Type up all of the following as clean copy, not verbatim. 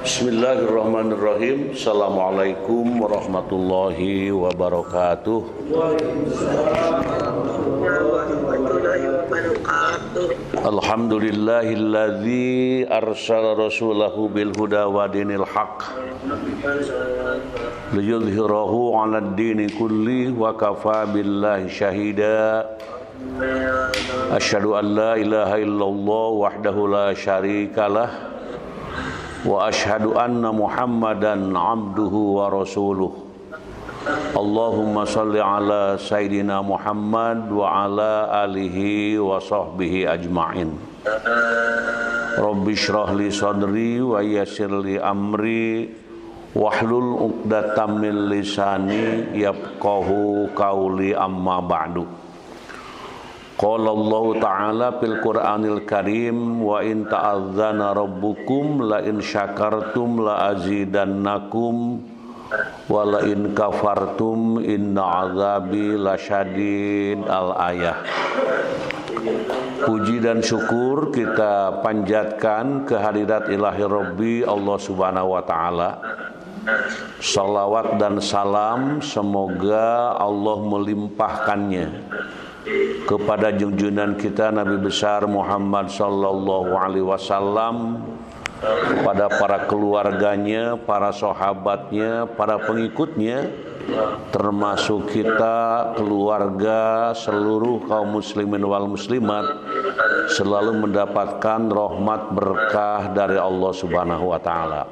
Bismillahirrahmanirrahim. Assalamualaikum warahmatullahi wabarakatuh. Alhamdulillahilladzi arsala rasulahu bil huda wa dinil haq liyudhhirahu 'alad dini kulli wa kafa billahi syahida. Asyhadu an la ilaha illallah wahdahu la syarikalah wa asyhadu anna Muhammadan abduhu wa rasuluh. Allahumma salli ala Sayyidina Muhammad wa ala alihi wa sahbihi ajma'in. Rabbi shrah li sadri wa yassir li amri wahlul 'uqdatam min lisani yafqahu qawli amma ba'du. Qala Allah Ta'ala fil Qur'anil Karim wa in ta'adzana rabbukum la in syakartum la azidannakum wa la in kafartum inna azabi lasyadid. Al-ayah. Puji dan syukur kita panjatkan kehadirat ilahi Rabbi Allah Subhanahu wa Ta'ala. Salawat dan salam semoga Allah melimpahkannya kepada junjungan kita Nabi besar Muhammad sallallahu alaihi wasallam, kepada para keluarganya, para sahabatnya, para pengikutnya, termasuk kita keluarga seluruh kaum muslimin wal muslimat, selalu mendapatkan rahmat berkah dari Allah Subhanahu wa taala.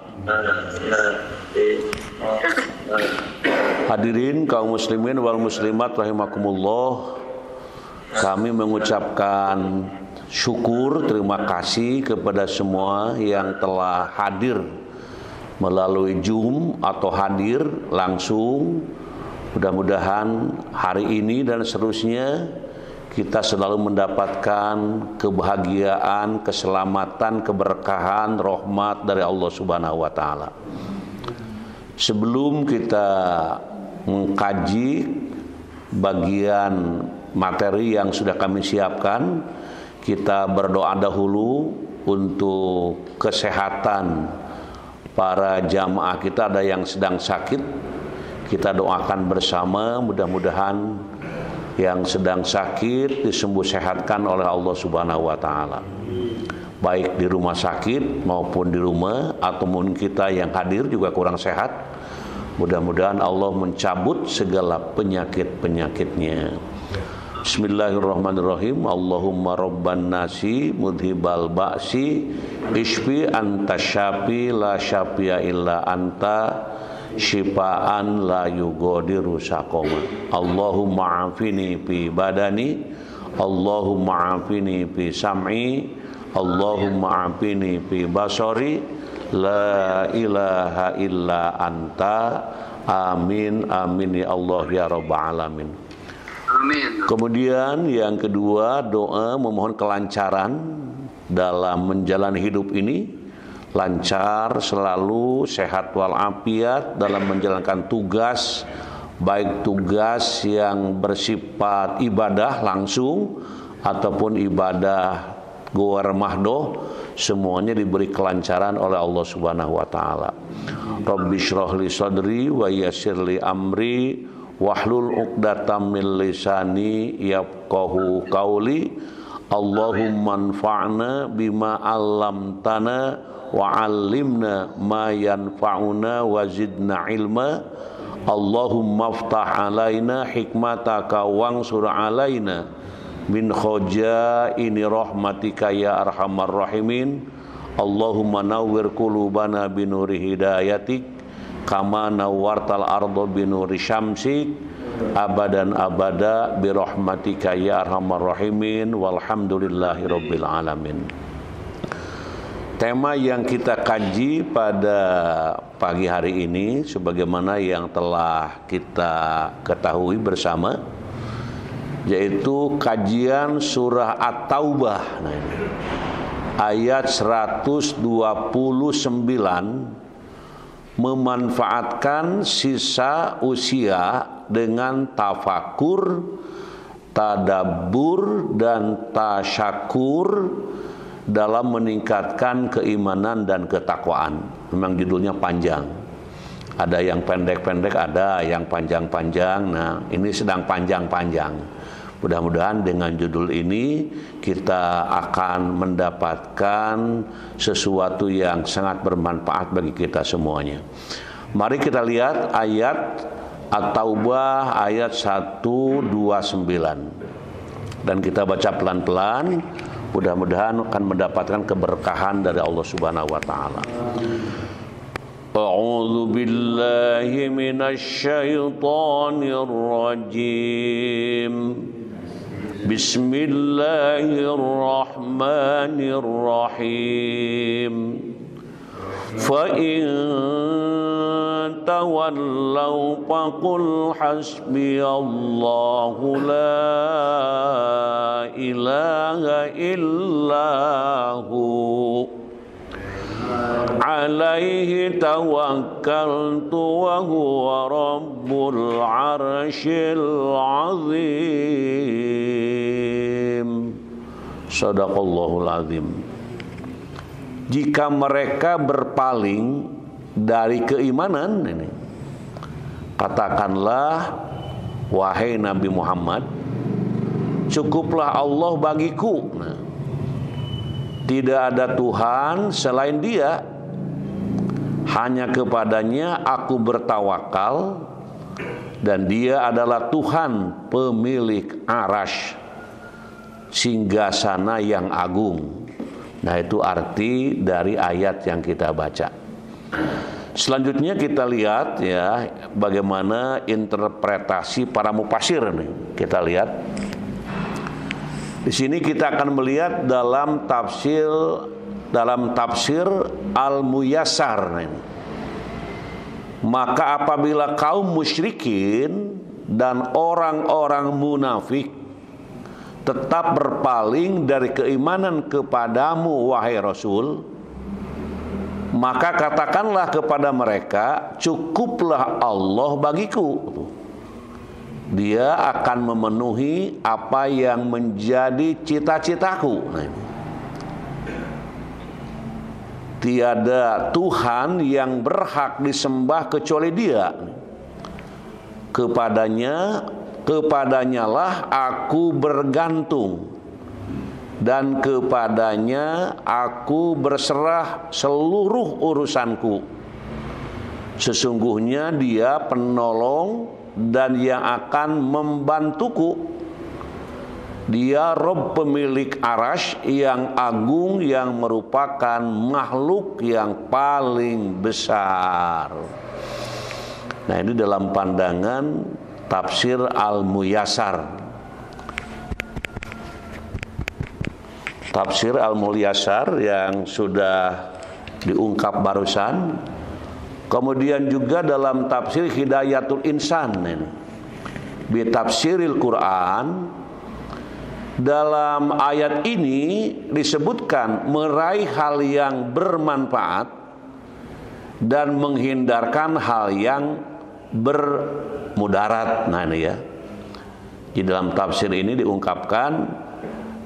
Hadirin kaum muslimin wal muslimat rahimakumullah, kami mengucapkan syukur, terima kasih kepada semua yang telah hadir melalui Zoom atau hadir langsung. Mudah-mudahan hari ini dan seterusnya kita selalu mendapatkan kebahagiaan, keselamatan, keberkahan, rahmat dari Allah Subhanahu wa taala. Sebelum kita mengkaji bagian materi yang sudah kami siapkan, kita berdoa dahulu untuk kesehatan para jamaah kita. Ada yang sedang sakit, kita doakan bersama, mudah-mudahan yang sedang sakit disembuh sehatkan oleh Allah Subhanahu wa taala, baik di rumah sakit maupun di rumah, atau mungkin kita yang hadir juga kurang sehat. Mudah-mudahan Allah mencabut segala penyakit-penyakitnya. Bismillahirrahmanirrahim. Allahumma rabban nasi mudhibal ba'si ishfi anta syafi la syafi'a illa anta syifaan la yugadiru saqama. Allahumma afini fi badani, Allahumma afini fi sam'i, Allahumma afini fi basari, la ilaha illa anta. Amin amin ya Allah ya rabbal alamin. Amin. Kemudian yang kedua, doa memohon kelancaran dalam menjalani hidup ini, lancar selalu, sehat walafiat dalam menjalankan tugas, baik tugas yang bersifat ibadah langsung ataupun ibadah gowar mahdoh, semuanya diberi kelancaran oleh Allah Subhanahu wa taala. Rabbi shrah li sadri wa yassir li amri wahlul 'uqdatam min lisani yafqahu qawli. Allahumma anfa'na bima 'allamtana wa 'allimna ma yanfa'una wa zidna ilma. Allahumma aftah 'alaina hikmataka wansur 'alaina min khajaini rahmatika ya arhamar rahimin. Allahumma nawwir qulubana binuri hidayatik kama nawwartal ardo binuri syamsik abadan abada birahmatika ya arhamar rahimin walhamdulillahi rabbil alamin. Tema yang kita kaji pada pagi hari ini sebagaimana yang telah kita ketahui bersama, yaitu kajian surah At-Taubah. Nah, ini ayat 129, memanfaatkan sisa usia dengan tafakur, tadabbur dan tasyakur dalam meningkatkan keimanan dan ketakwaan. Memang judulnya panjang. Ada yang pendek-pendek, ada yang panjang-panjang. Nah, ini sedang panjang-panjang. Mudah-mudahan dengan judul ini kita akan mendapatkan sesuatu yang sangat bermanfaat bagi kita semuanya. Mari kita lihat ayat At-Taubah ayat 129. Dan kita baca pelan-pelan. Mudah-mudahan akan mendapatkan keberkahan dari Allah Subhanahu wa taala. A'udzu billahi minasy syaithanir rajim. Bismillahirrahmanirrahim. Fa in tawallaw faqul hasbiyallahu la ilaha illahu alaihi tawakkaltu wa huwa rabbul arsyil azim. Shadaqallahul azim. Jika mereka berpaling dari keimanan ini, katakanlah, wahai Nabi Muhammad, cukuplah Allah bagiku. Nah, tidak ada Tuhan selain Dia. Hanya kepadanya aku bertawakal, dan Dia adalah Tuhan pemilik arasy, singgasana yang agung. Nah, itu arti dari ayat yang kita baca. Selanjutnya kita lihat ya bagaimana interpretasi para mufassir nih. Kita lihat. Di sini kita akan melihat dalam tafsir Al-Muyassar ini. Maka apabila kaum musyrikin dan orang-orang munafik tetap berpaling dari keimanan kepadamu, wahai Rasul, maka katakanlah kepada mereka, cukuplah Allah bagiku. Dia akan memenuhi apa yang menjadi cita-citaku. Tiada Tuhan yang berhak disembah kecuali Dia. Kepadanyalah aku bergantung, dan kepadanya aku berserah seluruh urusanku. Sesungguhnya Dia penolong dan yang akan membantuku. Dia Rabb pemilik arasy yang agung, yang merupakan makhluk yang paling besar. Nah, ini dalam pandangan tafsir Al-Muyassar. Tafsir Al-Muyassar yang sudah diungkap barusan. Kemudian juga dalam tafsir Hidayatul Insan ini, bi tafsiril Quran, dalam ayat ini disebutkan meraih hal yang bermanfaat dan menghindarkan hal yang bermudarat. Nah, ini ya. Di dalam tafsir ini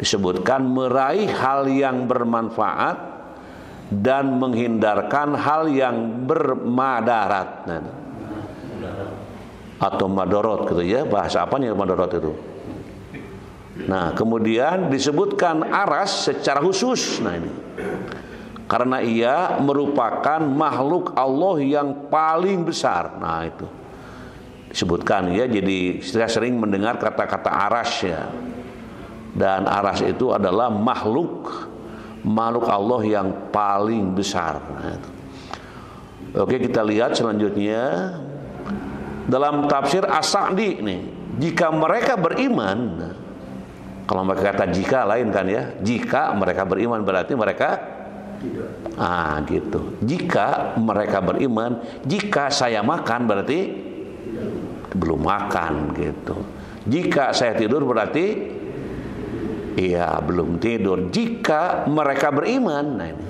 disebutkan meraih hal yang bermanfaat dan menghindarkan hal yang bermadarat. Nah, atau madorot gitu ya. Bahasa apa nih madorot itu? Nah, kemudian disebutkan aras secara khusus. Nah, ini karena ia merupakan makhluk Allah yang paling besar. Nah, itu disebutkan ya. Jadi saya sering mendengar kata-kata aras ya. Dan aras itu adalah makhluk Allah yang paling besar. Nah, itu. Oke, kita lihat selanjutnya dalam tafsir As-Sa'di nih. Jika mereka beriman, nah, kalau mereka kata jika lain kan ya. Jika mereka beriman berarti mereka tidak. Gitu. Jika mereka beriman, jika saya makan berarti belum makan gitu. Jika saya tidur berarti iya belum tidur. Jika mereka beriman, nah ini,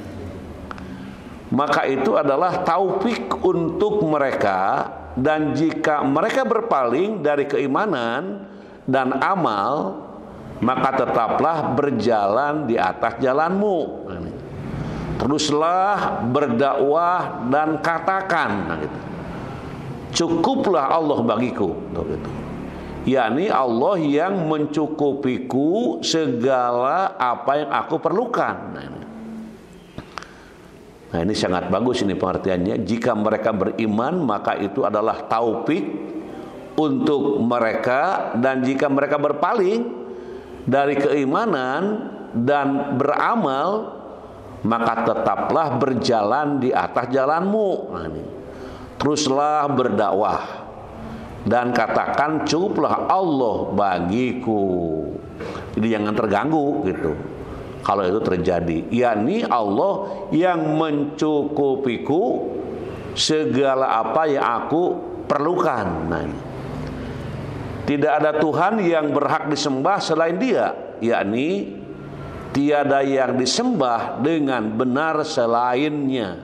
maka itu adalah taufik untuk mereka. Dan jika mereka berpaling dari keimanan dan amal, maka tetaplah berjalan di atas jalanmu. Teruslah berdakwah dan katakan, cukuplah Allah bagiku, yakni Allah yang mencukupiku segala apa yang aku perlukan. Nah, ini sangat bagus ini pengertiannya. Jika mereka beriman, maka itu adalah taufik untuk mereka, dan jika mereka berpaling dari keimanan dan beramal, maka tetaplah berjalan di atas jalanmu. Nah, ini. Teruslah berdakwah dan katakan cukuplah Allah bagiku. Jadi jangan terganggu gitu. Kalau itu terjadi, yakni Allah yang mencukupiku segala apa yang aku perlukan. Nah, ini. Tidak ada Tuhan yang berhak disembah selain Dia, yakni tiada yang disembah dengan benar selainnya.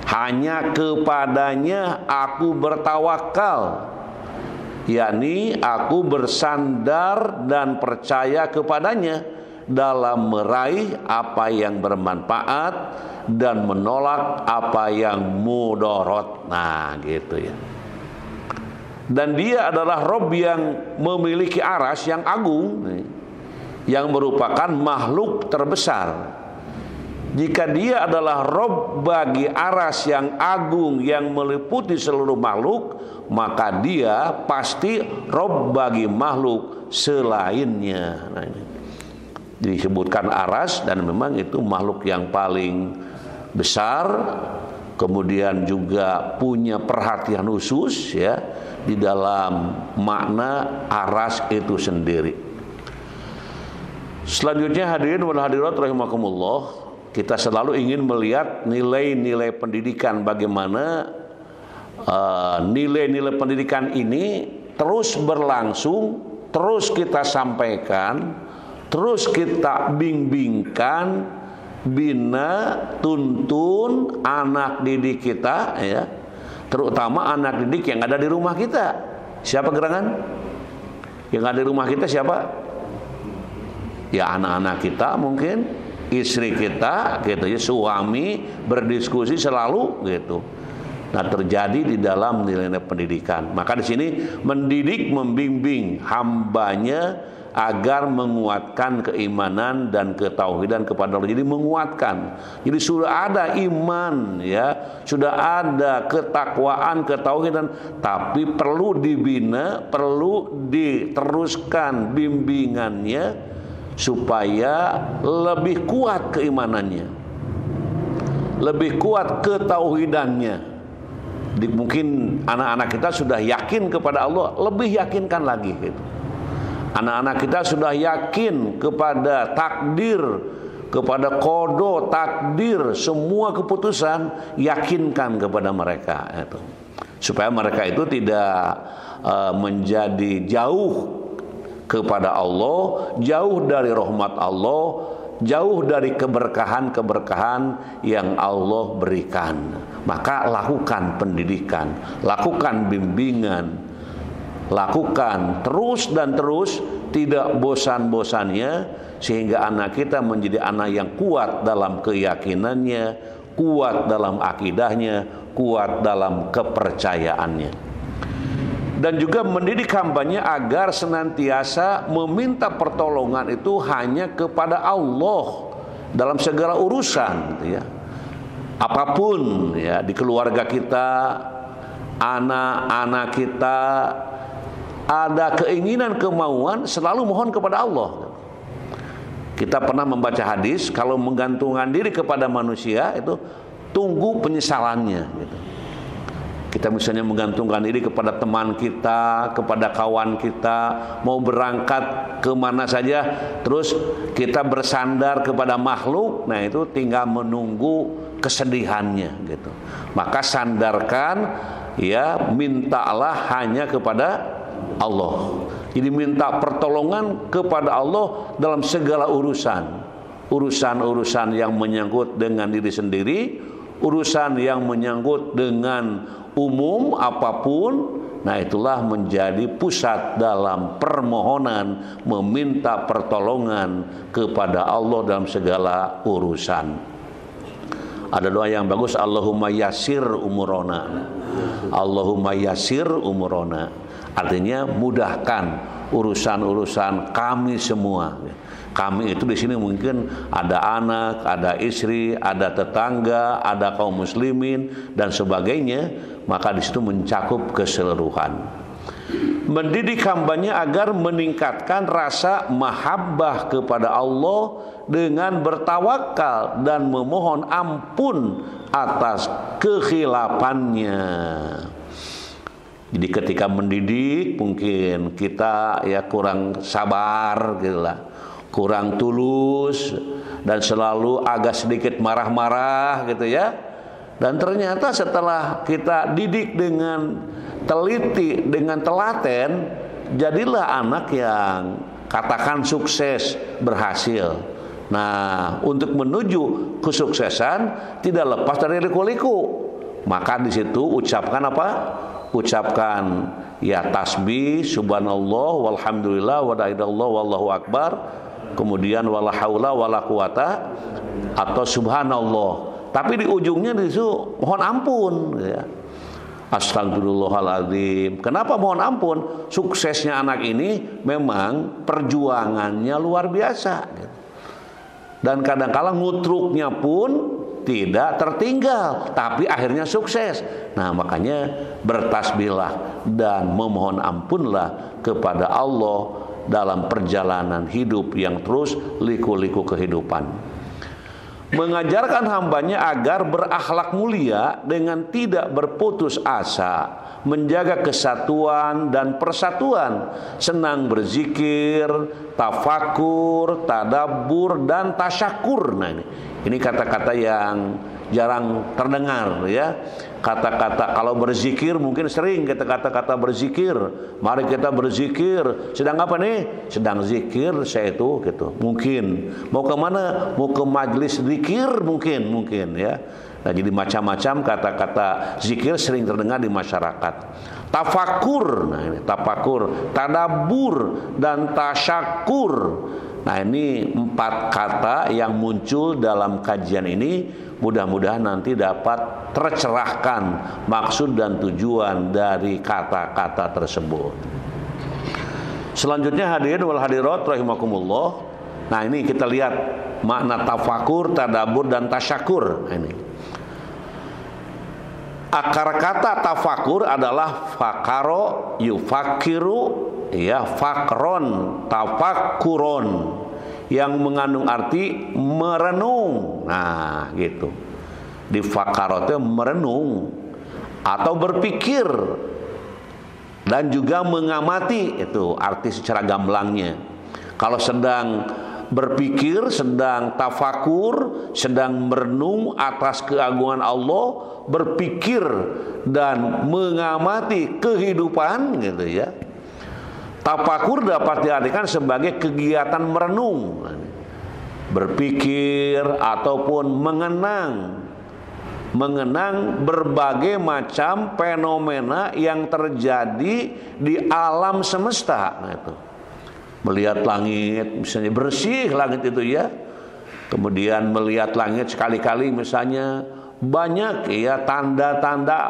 Hanya kepadanya aku bertawakal, yakni aku bersandar dan percaya kepadanya dalam meraih apa yang bermanfaat dan menolak apa yang mudarat. Nah, gitu ya. Dan Dia adalah Rabb yang memiliki arsy yang agung, yang merupakan makhluk terbesar. Jika Dia adalah Rabb bagi arsy yang agung yang meliputi seluruh makhluk, maka Dia pasti Rabb bagi makhluk selainnya. Nah, ini disebutkan arsy, dan memang itu makhluk yang paling besar, kemudian juga punya perhatian khusus ya di dalam makna arsy itu sendiri. Selanjutnya hadirin wal hadirat rahimakumullah, kita selalu ingin melihat nilai-nilai pendidikan, bagaimana nilai-nilai pendidikan ini terus berlangsung, terus kita sampaikan, terus kita bimbingkan, bina, tuntun anak didik kita ya, terutama anak didik yang ada di rumah kita. Siapa gerangan? Yang ada di rumah kita siapa? Ya anak-anak kita, mungkin istri kita gitu ya, suami, berdiskusi selalu gitu. Nah, terjadi di dalam nilai-nilai pendidikan. Maka di sini mendidik, membimbing hambanya agar menguatkan keimanan dan ketauhidan kepada Allah. Jadi menguatkan. Jadi sudah ada iman ya, sudah ada ketakwaan, ketauhidan, tapi perlu dibina, perlu diteruskan bimbingannya supaya lebih kuat keimanannya, lebih kuat ketauhidannya. Mungkin anak-anak kita sudah yakin kepada Allah, lebih yakinkan lagi gitu. Anak-anak kita sudah yakin kepada takdir, kepada qada, takdir, semua keputusan, yakinkan kepada mereka itu. Supaya mereka itu tidak menjadi jauh kepada Allah, jauh dari rahmat Allah, jauh dari keberkahan-keberkahan yang Allah berikan. Maka lakukan pendidikan, lakukan bimbingan, lakukan terus dan terus, tidak bosan-bosannya, sehingga anak kita menjadi anak yang kuat dalam keyakinannya, kuat dalam akidahnya, kuat dalam kepercayaannya. Dan juga mendidik hambanya agar senantiasa meminta pertolongan itu hanya kepada Allah dalam segala urusan gitu ya. Apapun ya, di keluarga kita, anak-anak kita ada keinginan, kemauan, selalu mohon kepada Allah. Kita pernah membaca hadis, kalau menggantungkan diri kepada manusia itu tunggu penyesalannya gitu. Kita misalnya menggantungkan diri kepada teman kita, kepada kawan kita, mau berangkat kemana saja, terus kita bersandar kepada makhluk, nah itu tinggal menunggu kesedihannya gitu. Maka sandarkan ya, mintalah hanya kepada Allah. Jadi minta pertolongan kepada Allah dalam segala urusan. Urusan-urusan yang menyangkut dengan diri sendiri, urusan yang menyangkut dengan umum apapun, Nah, itulah menjadi pusat dalam permohonan meminta pertolongan kepada Allah dalam segala urusan. Ada doa yang bagus, Allahumma yassir umurona. Allahumma yassir umurona. Artinya mudahkan urusan-urusan kami semua. Kami itu di sini mungkin ada anak, ada istri, ada tetangga, ada kaum muslimin dan sebagainya, maka di situ mencakup keseluruhan. Mendidik hambanya agar meningkatkan rasa mahabbah kepada Allah dengan bertawakal dan memohon ampun atas kekhilafannya. Jadi ketika mendidik mungkin kita ya kurang sabar gitu lah, kurang tulus dan selalu agak sedikit marah-marah gitu ya. Dan ternyata setelah kita didik dengan teliti, dengan telaten, jadilah anak yang katakan sukses, berhasil. Nah, untuk menuju kesuksesan tidak lepas dari liku-liku. Maka di situ ucapkan apa? Ucapkan ya tasbih, subhanallah, walhamdulillah, wa la ilaha illallah, wallahu akbar. Kemudian wala haula wala quwata atau subhanallah. Tapi di ujungnya itu mohon ampun ya. Astagfirullahaladzim. Kenapa mohon ampun? Suksesnya anak ini memang perjuangannya luar biasa gitu. Dan kadang-kala ngutruknya pun tidak tertinggal, tapi akhirnya sukses. Nah, makanya bertasbihlah dan memohon ampunlah kepada Allah dalam perjalanan hidup yang terus liku-liku kehidupan. Mengajarkan hambanya agar berakhlak mulia dengan tidak berputus asa, menjaga kesatuan dan persatuan, senang berzikir, tafakur, tadabbur, dan tasyakur. Nah, ini kata-kata yang jarang terdengar ya. Kata-kata kalau berzikir mungkin sering kita kata-kata berzikir. Mari kita berzikir. Sedang apa nih? Sedang zikir saya itu gitu. Mungkin mau ke mana? Mau ke majelis zikir mungkin ya. Nah, jadi macam-macam kata-kata zikir sering terdengar di masyarakat. Tafakur, nah ini tafakur, tadabbur dan tasyakur. Nah, ini 4 kata yang muncul dalam kajian ini. Mudah-mudahan nanti dapat tercerahkan maksud dan tujuan dari kata-kata tersebut. Selanjutnya hadirin wal hadirat rahimakumullah. Nah, ini kita lihat makna tafakur, tadabbur dan tasyakur. Nah, ini akar kata tafakur adalah fakaro yufakiru ya, fakron tafakuron, yang mengandung arti merenung. Nah, gitu. Di fakarotnya merenung atau berpikir dan juga mengamati, itu arti secara gamblangnya. Kalau sedang berpikir, sedang tafakur, sedang merenung atas keagungan Allah, berpikir dan mengamati kehidupan gitu ya. Tafakur dapat diartikan sebagai kegiatan merenung, berpikir ataupun mengenang berbagai macam fenomena yang terjadi di alam semesta. Nah, itu melihat langit misalnya bersih langit itu ya, kemudian melihat langit sekali-kali misalnya banyak ya tanda-tanda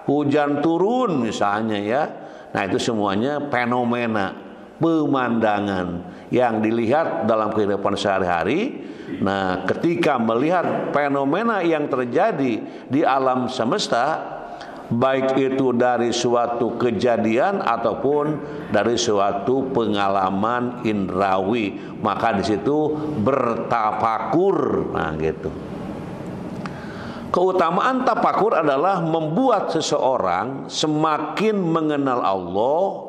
hujan turun misalnya ya. Nah, itu semuanya fenomena, pemandangan yang dilihat dalam kehidupan sehari-hari. Nah, ketika melihat fenomena yang terjadi di alam semesta, baik itu dari suatu kejadian ataupun dari suatu pengalaman indrawi, maka di situ bertafakur. Nah, gitu. Keutamaan tafakur adalah membuat seseorang semakin mengenal Allah.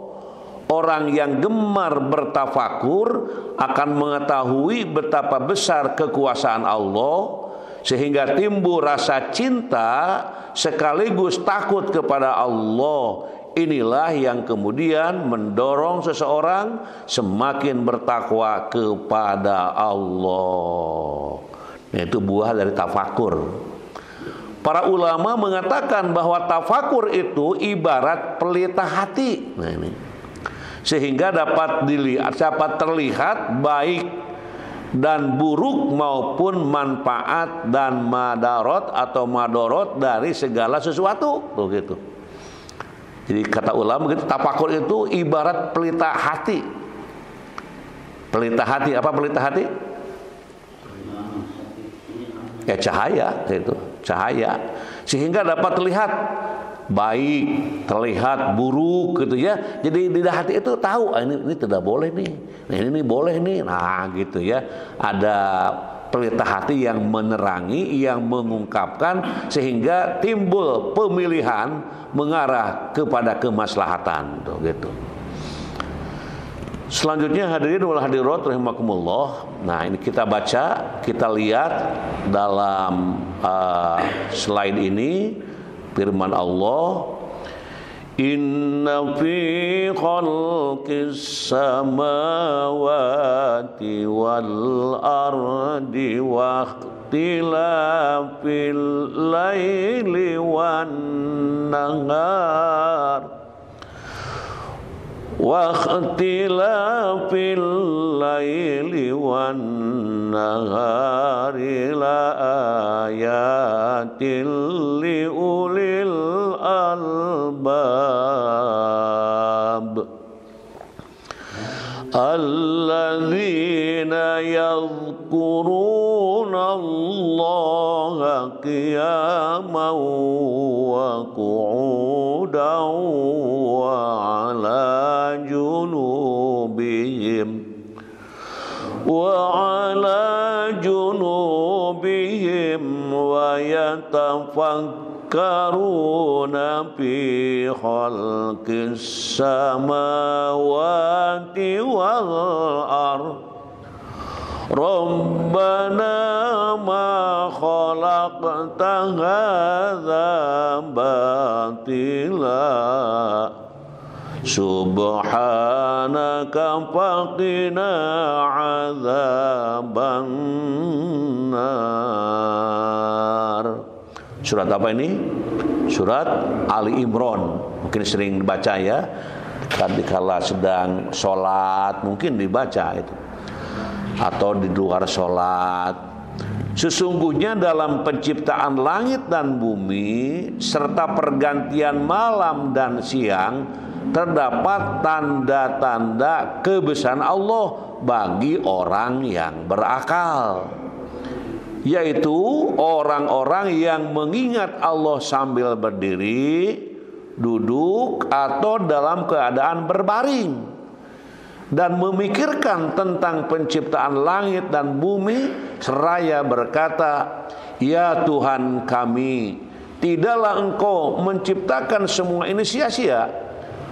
Orang yang gemar bertafakur akan mengetahui betapa besar kekuasaan Allah, sehingga timbul rasa cinta sekaligus takut kepada Allah. Inilah yang kemudian mendorong seseorang semakin bertakwa kepada Allah. Itu buah dari tafakur. Para ulama mengatakan bahwa tafakur itu ibarat pelita hati. Nah ini. Sehingga dapat terlihat baik dan buruk maupun manfaat dan madarat atau madorot dari segala sesuatu. Tuh gitu. Jadi kata ulama begitu, tafakur itu ibarat pelita hati. Pelita hati, apa pelita hati? Ya cahaya, itu cahaya. Sehingga dapat terlihat baik, terlihat buruk gitu ya. Jadi di hati itu tahu ini tidak boleh nih. Nah, ini boleh nih. Nah, gitu ya. Ada pelita hati yang menerangi, yang mengungkapkan sehingga timbul pemilihan mengarah kepada kemaslahatan tuh gitu. Selanjutnya hadirin wal hadirat rahimakumullah. Nah, ini kita baca, kita lihat dalam slide ini firman Allah, inna fi khalqis samawati wal ardi wa ikhtilafil laili wan nahar wa ikhtilafil laili wan nahari la ayatil li ulil albab alladzina yadhkuruna Allaha qiyaman wa qu'udan wa ala junubihim wa yatafakkaruna fi khalqis samawati wal ardh Rabbana ma khalaqta hadza batila subhanaka faqina adzabannar. Surat apa ini? Surat Ali Imran. Mungkin sering dibaca ya. Kala sedang sholat mungkin dibaca itu. Atau di luar sholat. Sesungguhnya dalam penciptaan langit dan bumi serta pergantian malam dan siang terdapat tanda-tanda kebesaran Allah bagi orang yang berakal, yaitu orang-orang yang mengingat Allah sambil berdiri, duduk atau dalam keadaan berbaring dan memikirkan tentang penciptaan langit dan bumi seraya berkata, ya Tuhan kami, tidaklah Engkau menciptakan semua ini sia-sia.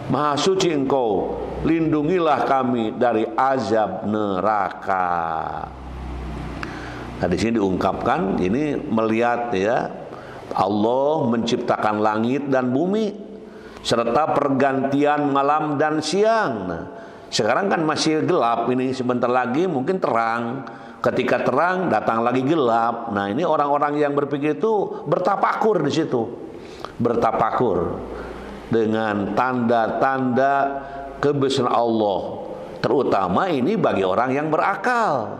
Maha suci Engkau, lindungilah kami dari azab neraka. Nah, di sini diungkapkan, ini melihat ya, Allah menciptakan langit dan bumi serta pergantian malam dan siang. Nah, sekarang kan masih gelap, ini sebentar lagi mungkin terang. Ketika terang datang lagi gelap. Nah, ini orang-orang yang berpikir itu bertafakur di situ. Bertafakur dengan tanda-tanda kebesaran Allah. Terutama ini bagi orang yang berakal.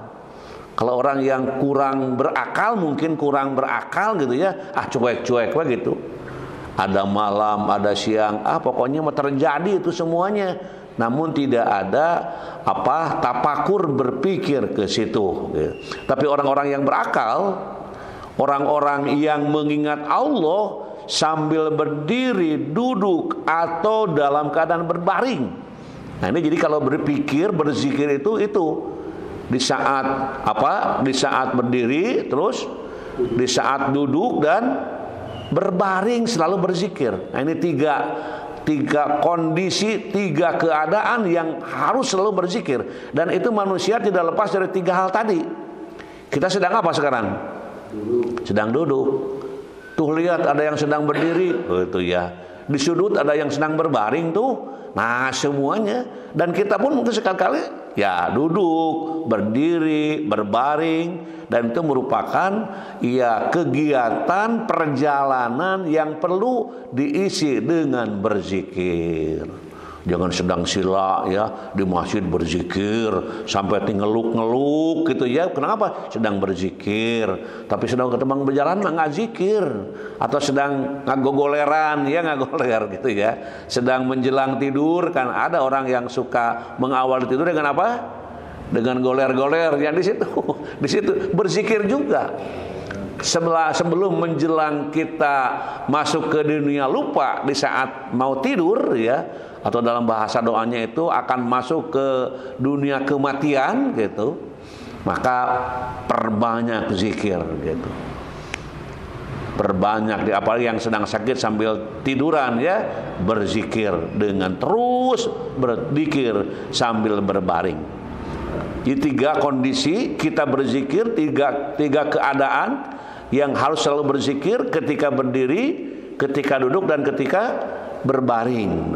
Kalau orang yang kurang berakal, mungkin kurang berakal gitu ya, cuek-cuek begitu. Ada malam, ada siang, pokoknya mau terjadi itu semuanya. Namun tidak ada tafakur berpikir ke situ. Tapi orang-orang yang berakal, orang-orang yang mengingat Allah sambil berdiri, duduk atau dalam keadaan berbaring. Nah, ini jadi kalau berpikir, berzikir itu di saat Di saat berdiri, terus di saat duduk dan berbaring selalu berzikir. Nah, ini tiga kondisi, tiga keadaan yang harus selalu berzikir. Dan itu manusia tidak lepas dari tiga hal tadi. Kita sedang apa sekarang? Sedang duduk. Tuh lihat ada yang sedang berdiri, itu ya. Di sudut ada yang sedang berbaring tuh. Nah, semuanya. Dan kita pun mungkin sekali-kali ya duduk, berdiri, berbaring, dan itu merupakan ya kegiatan perjalanan yang perlu diisi dengan berzikir. Jangan sedang sila ya di masjid berzikir sampai ngeluk-ngeluk gitu ya. Kenapa? Sedang berzikir. Tapi sedang ketembang berjalan nggak zikir. Atau sedang ngagogoleran ya, ngagoler gitu ya. Sedang menjelang tidur, kan ada orang yang suka mengawali tidur dengan apa? Dengan goler-goler yang di situ berzikir juga. Sebelum menjelang kita masuk ke dunia lupa di saat mau tidur ya, atau dalam bahasa doanya itu akan masuk ke dunia kematian gitu, maka perbanyak zikir gitu. Perbanyak, apalagi yang sedang sakit sambil tiduran ya, berzikir dengan terus berzikir sambil berbaring. Di 3 kondisi kita berzikir, tiga keadaan yang harus selalu berzikir: ketika berdiri, ketika duduk, dan ketika berbaring.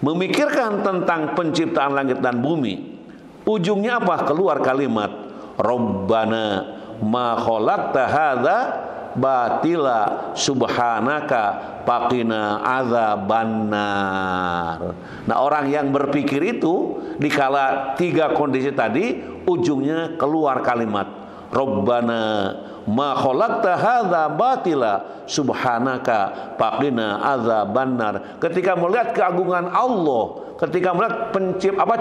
Memikirkan tentang penciptaan langit dan bumi. Ujungnya apa? Keluar kalimat Rabbana ma khalaqta hadza batila subhanaka faqina adzabannar. Nah, orang yang berpikir itu dikala 3 kondisi tadi, ujungnya keluar kalimat Rabbana ma khalaqta hadza batila subhanaka faqina adzabannar. Ketika melihat keagungan Allah, ketika melihat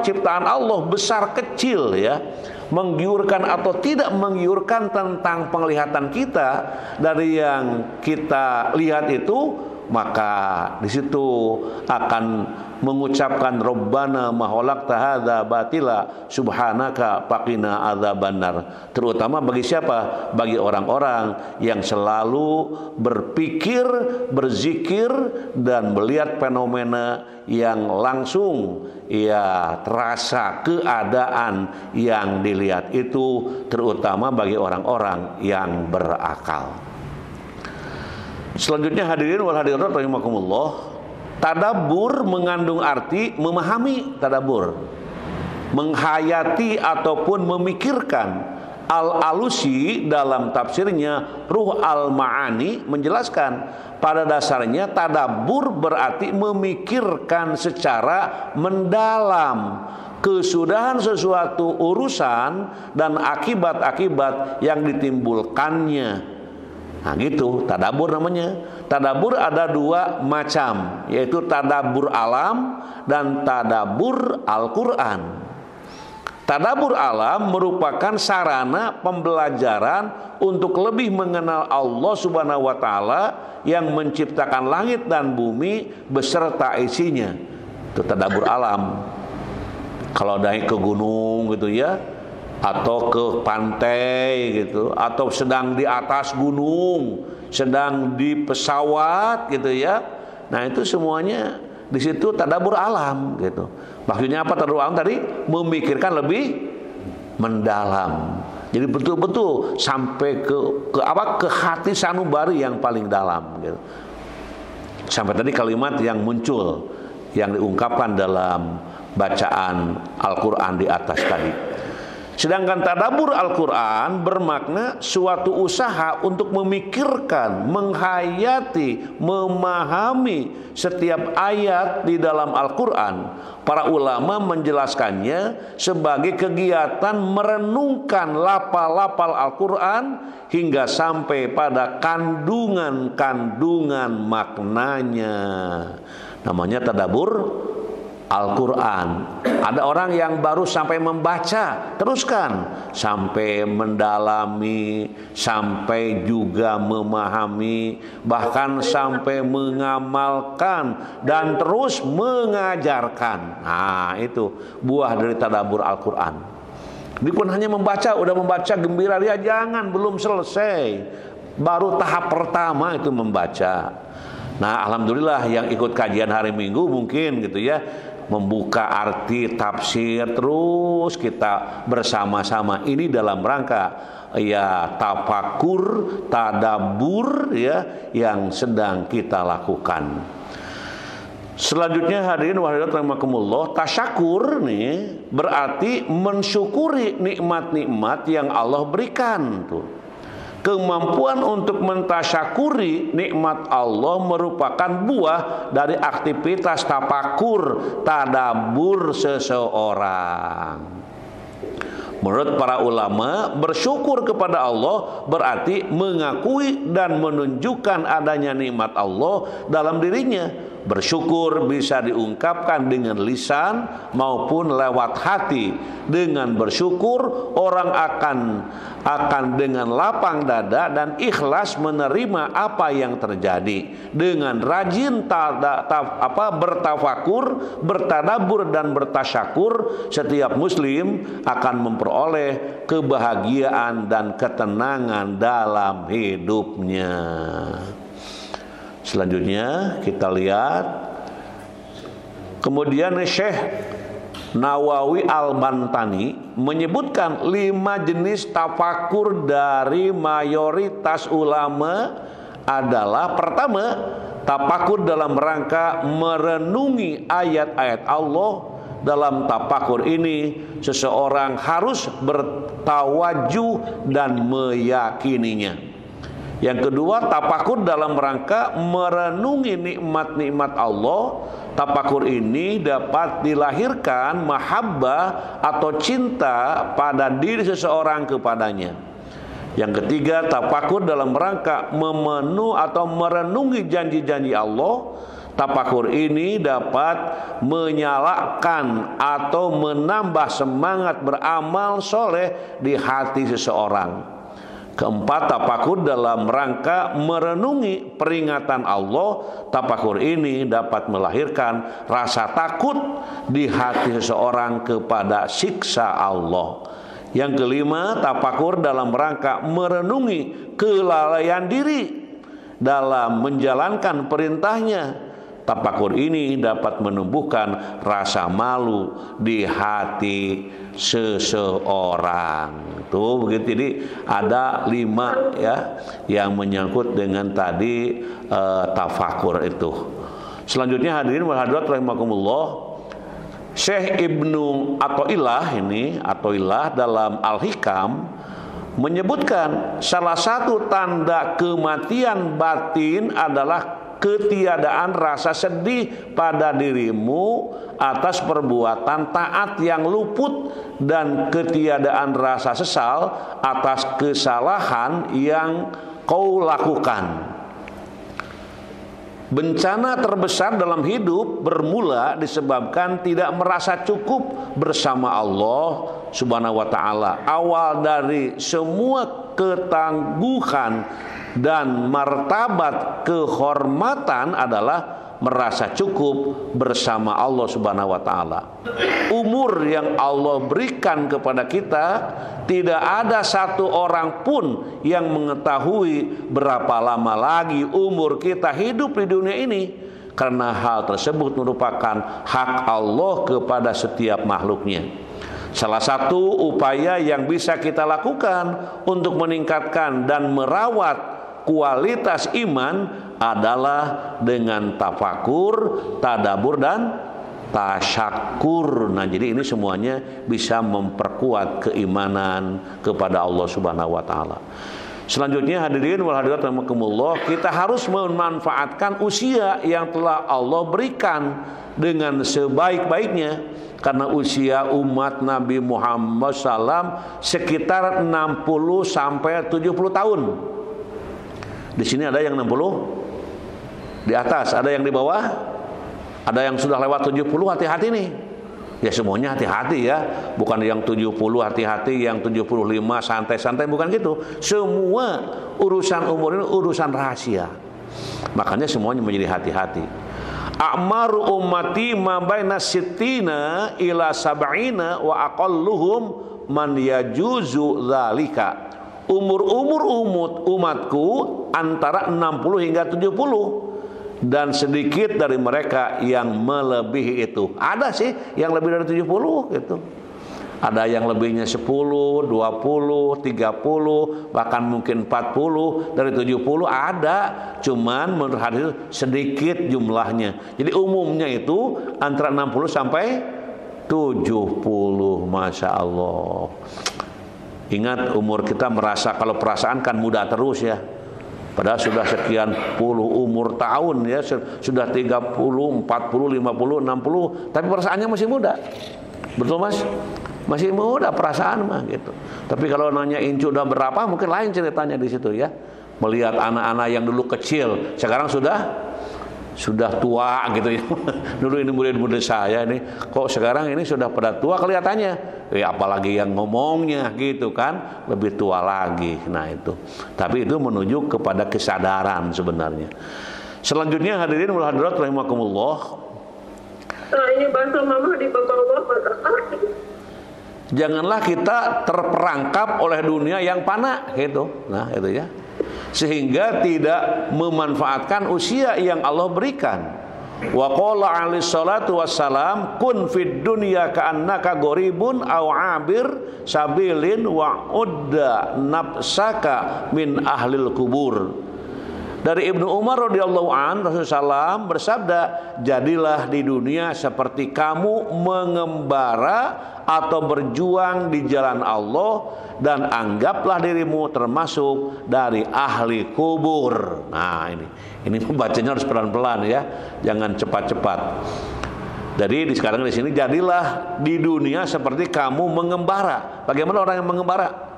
ciptaan Allah besar kecil ya, menggiurkan atau tidak menggiurkan tentang penglihatan kita dari yang kita lihat itu, maka di situ akan mengucapkan Rabbana ma khalaqta hadza batila subhanaka faqina adzabannar. Terutama bagi siapa? Bagi orang-orang yang selalu berpikir, berzikir, dan melihat fenomena yang langsung ya terasa keadaan yang dilihat itu, terutama bagi orang-orang yang berakal. Selanjutnya hadirin wal hadirat rahimakumullah, tadabbur mengandung arti memahami, tadabbur menghayati ataupun memikirkan. Al-Alusi dalam tafsirnya Ruh Al-Ma'ani menjelaskan, pada dasarnya tadabbur berarti memikirkan secara mendalam kesudahan sesuatu urusan dan akibat-akibat yang ditimbulkannya. Nah gitu, tadabbur namanya. Tadabbur ada 2 macam, yaitu tadabbur alam dan tadabbur Al-Quran. Tadabbur alam merupakan sarana pembelajaran untuk lebih mengenal Allah Subhanahu wa Ta'ala yang menciptakan langit dan bumi beserta isinya. Itu tadabbur alam. Kalau naik ke gunung gitu ya, atau ke pantai gitu, atau sedang di atas gunung, sedang di pesawat gitu ya. Nah, itu semuanya di situ tadabbur alam gitu. Maksudnya apa tadabbur alam tadi? Memikirkan lebih mendalam. Jadi betul-betul sampai ke hati sanubari yang paling dalam gitu. Sampai tadi kalimat yang muncul yang diungkapkan dalam bacaan Al-Qur'an di atas tadi. Sedangkan tadabbur Al-Quran bermakna suatu usaha untuk memikirkan, menghayati, memahami setiap ayat di dalam Al-Quran. Para ulama menjelaskannya sebagai kegiatan merenungkan lafal-lafal Al-Quran hingga sampai pada kandungan-kandungan maknanya. Namanya tadabbur Al-Quran. Ada orang yang baru sampai membaca, teruskan sampai mendalami, sampai juga memahami, bahkan sampai mengamalkan dan terus mengajarkan. Nah, itu buah dari tadabbur Al-Quran. Bukan hanya membaca, udah membaca gembira dia, jangan, belum selesai. Baru tahap pertama itu membaca. Nah, alhamdulillah yang ikut kajian hari Minggu mungkin gitu ya, membuka arti tafsir terus kita bersama-sama ini dalam rangka ya tafakur, tadabbur ya yang sedang kita lakukan. Selanjutnya hadirin wahadirat rahimakumullah, tasyakur nih berarti mensyukuri nikmat-nikmat yang Allah berikan tuh. Kemampuan untuk mentasyakuri nikmat Allah merupakan buah dari aktivitas tafakur, tadabbur seseorang. Menurut para ulama, bersyukur kepada Allah berarti mengakui dan menunjukkan adanya nikmat Allah dalam dirinya. Bersyukur bisa diungkapkan dengan lisan maupun lewat hati. Dengan bersyukur orang akan dengan lapang dada dan ikhlas menerima apa yang terjadi. Dengan rajin bertafakur, bertadabbur dan bertasyakur, setiap muslim akan memperoleh kebahagiaan dan ketenangan dalam hidupnya. Selanjutnya kita lihat, kemudian Syekh Nawawi Al-Bantani menyebutkan 5 jenis tafakur dari mayoritas ulama adalah: pertama, tafakur dalam rangka merenungi ayat-ayat Allah. Dalam tafakur ini seseorang harus bertawajuh dan meyakininya. Yang kedua, tafakur dalam rangka merenungi nikmat-nikmat Allah. Tafakur ini dapat dilahirkan mahabbah atau cinta pada diri seseorang kepadanya. Yang ketiga, tafakur dalam rangka merenungi janji-janji Allah. Tafakur ini dapat menyalakan atau menambah semangat beramal soleh di hati seseorang. Keempat, tafakur dalam rangka merenungi peringatan Allah. Tafakur ini dapat melahirkan rasa takut di hati seseorang kepada siksa Allah. Yang kelima, tafakur dalam rangka merenungi kelalaian diri dalam menjalankan perintahnya. Tafakur ini dapat menumbuhkan rasa malu di hati seseorang. Tuh begitu. Jadi ada 5 ya yang menyangkut dengan tadi tafakur itu. Selanjutnya hadirin wal hadirat rahimakumullah, Syekh Ibnu Athaillah dalam Al-Hikam menyebutkan salah satu tanda kematian batin adalah ketiadaan rasa sedih pada dirimu atas perbuatan taat yang luput dan ketiadaan rasa sesal atas kesalahan yang kau lakukan. Bencana terbesar dalam hidup bermula disebabkan tidak merasa cukup bersama Allah Subhanahu wa taala. Awal dari semua ketangguhan dan martabat kehormatan adalah merasa cukup bersama Allah Subhanahu wa taala. Umur yang Allah berikan kepada kita, tidak ada satu orang pun yang mengetahui berapa lama lagi umur kita hidup di dunia ini, karena hal tersebut merupakan hak Allah kepada setiap makhluknya. Salah satu upaya yang bisa kita lakukan untuk meningkatkan dan merawat kualitas iman adalah dengan tafakur, tadabbur dan tasyakur. Nah, jadi ini semuanya bisa memperkuat keimanan kepada Allah Subhanahu wa taala. Selanjutnya hadirin wal hadirat rahimakumullah, kita harus memanfaatkan usia yang telah Allah berikan dengan sebaik-baiknya, karena usia umat Nabi Muhammad SAW sekitar 60 sampai 70 tahun. Di sini ada yang 60 di atas, ada yang di bawah, ada yang sudah lewat 70. Hati-hati nih. Ya semuanya hati-hati ya. Bukan yang 70 hati-hati, yang 75 santai-santai, bukan gitu. Semua urusan umur ini urusan rahasia. Makanya semuanya menjadi hati-hati. A'maru ummati ma baina sittina ila sab'ina wa aqalluhum man yajuzu dzalika. Umur umatku antara 60 hingga 70, dan sedikit dari mereka yang melebihi itu. Ada sih yang lebih dari 70 gitu. Ada yang lebihnya 10, 20, 30, bahkan mungkin 40, dari 70 ada. Cuman menurut hadis sedikit jumlahnya. Jadi umumnya itu antara 60 sampai 70. Masya Allah. Ingat umur kita merasa, kalau perasaan kan muda terus ya. Padahal sudah sekian puluh umur tahun ya, sudah 30, 40, 50, 60, tapi perasaannya masih muda. Betul Mas? Masih muda perasaan mah gitu. Tapi kalau nanya Incu udah berapa, mungkin lain ceritanya di situ ya. Melihat anak-anak yang dulu kecil, sekarang sudah tua gitu ya. Dulu ini murid-murid saya ini, kok sekarang ini sudah pada tua kelihatannya. Apalagi yang ngomongnya gitu kan, lebih tua lagi. Nah itu. Tapi itu menuju kepada kesadaran sebenarnya. Selanjutnya hadirin wal hadirat rahimakumullah. Ini bahasa mama di bawah. Janganlah kita terperangkap oleh dunia yang fana gitu. Nah, itu ya. Sehingga tidak memanfaatkan usia yang Allah berikan. Wa qala alaihi salatu wassalam kun fid dunya ka'annaka gharibun aw 'abir sabilin wa udda nafsaka min ahlil kubur. Dari Ibnu Umar radhiyallahu an, Rasulullah SAW bersabda, jadilah di dunia seperti kamu mengembara atau berjuang di jalan Allah, dan anggaplah dirimu termasuk dari ahli kubur. Nah ini membacanya harus pelan-pelan ya, jangan cepat-cepat. Jadi sekarang di sini, jadilah di dunia seperti kamu mengembara. Bagaimana orang yang mengembara?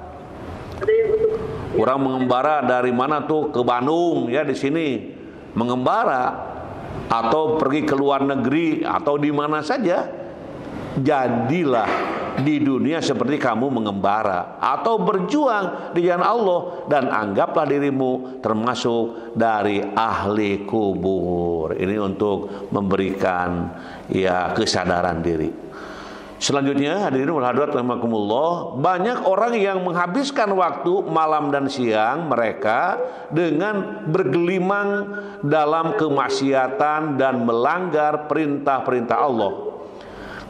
Orang mengembara dari mana tuh? Ke Bandung ya, di sini mengembara, atau pergi ke luar negeri, atau di mana saja. Jadilah di dunia seperti kamu mengembara atau berjuang di jalan Allah, dan anggaplah dirimu termasuk dari ahli kubur. Ini untuk memberikan ya kesadaran diri. Selanjutnya hadirin wal hadirat rahimakumullah, banyak orang yang menghabiskan waktu malam dan siang mereka dengan bergelimang dalam kemaksiatan dan melanggar perintah-perintah Allah,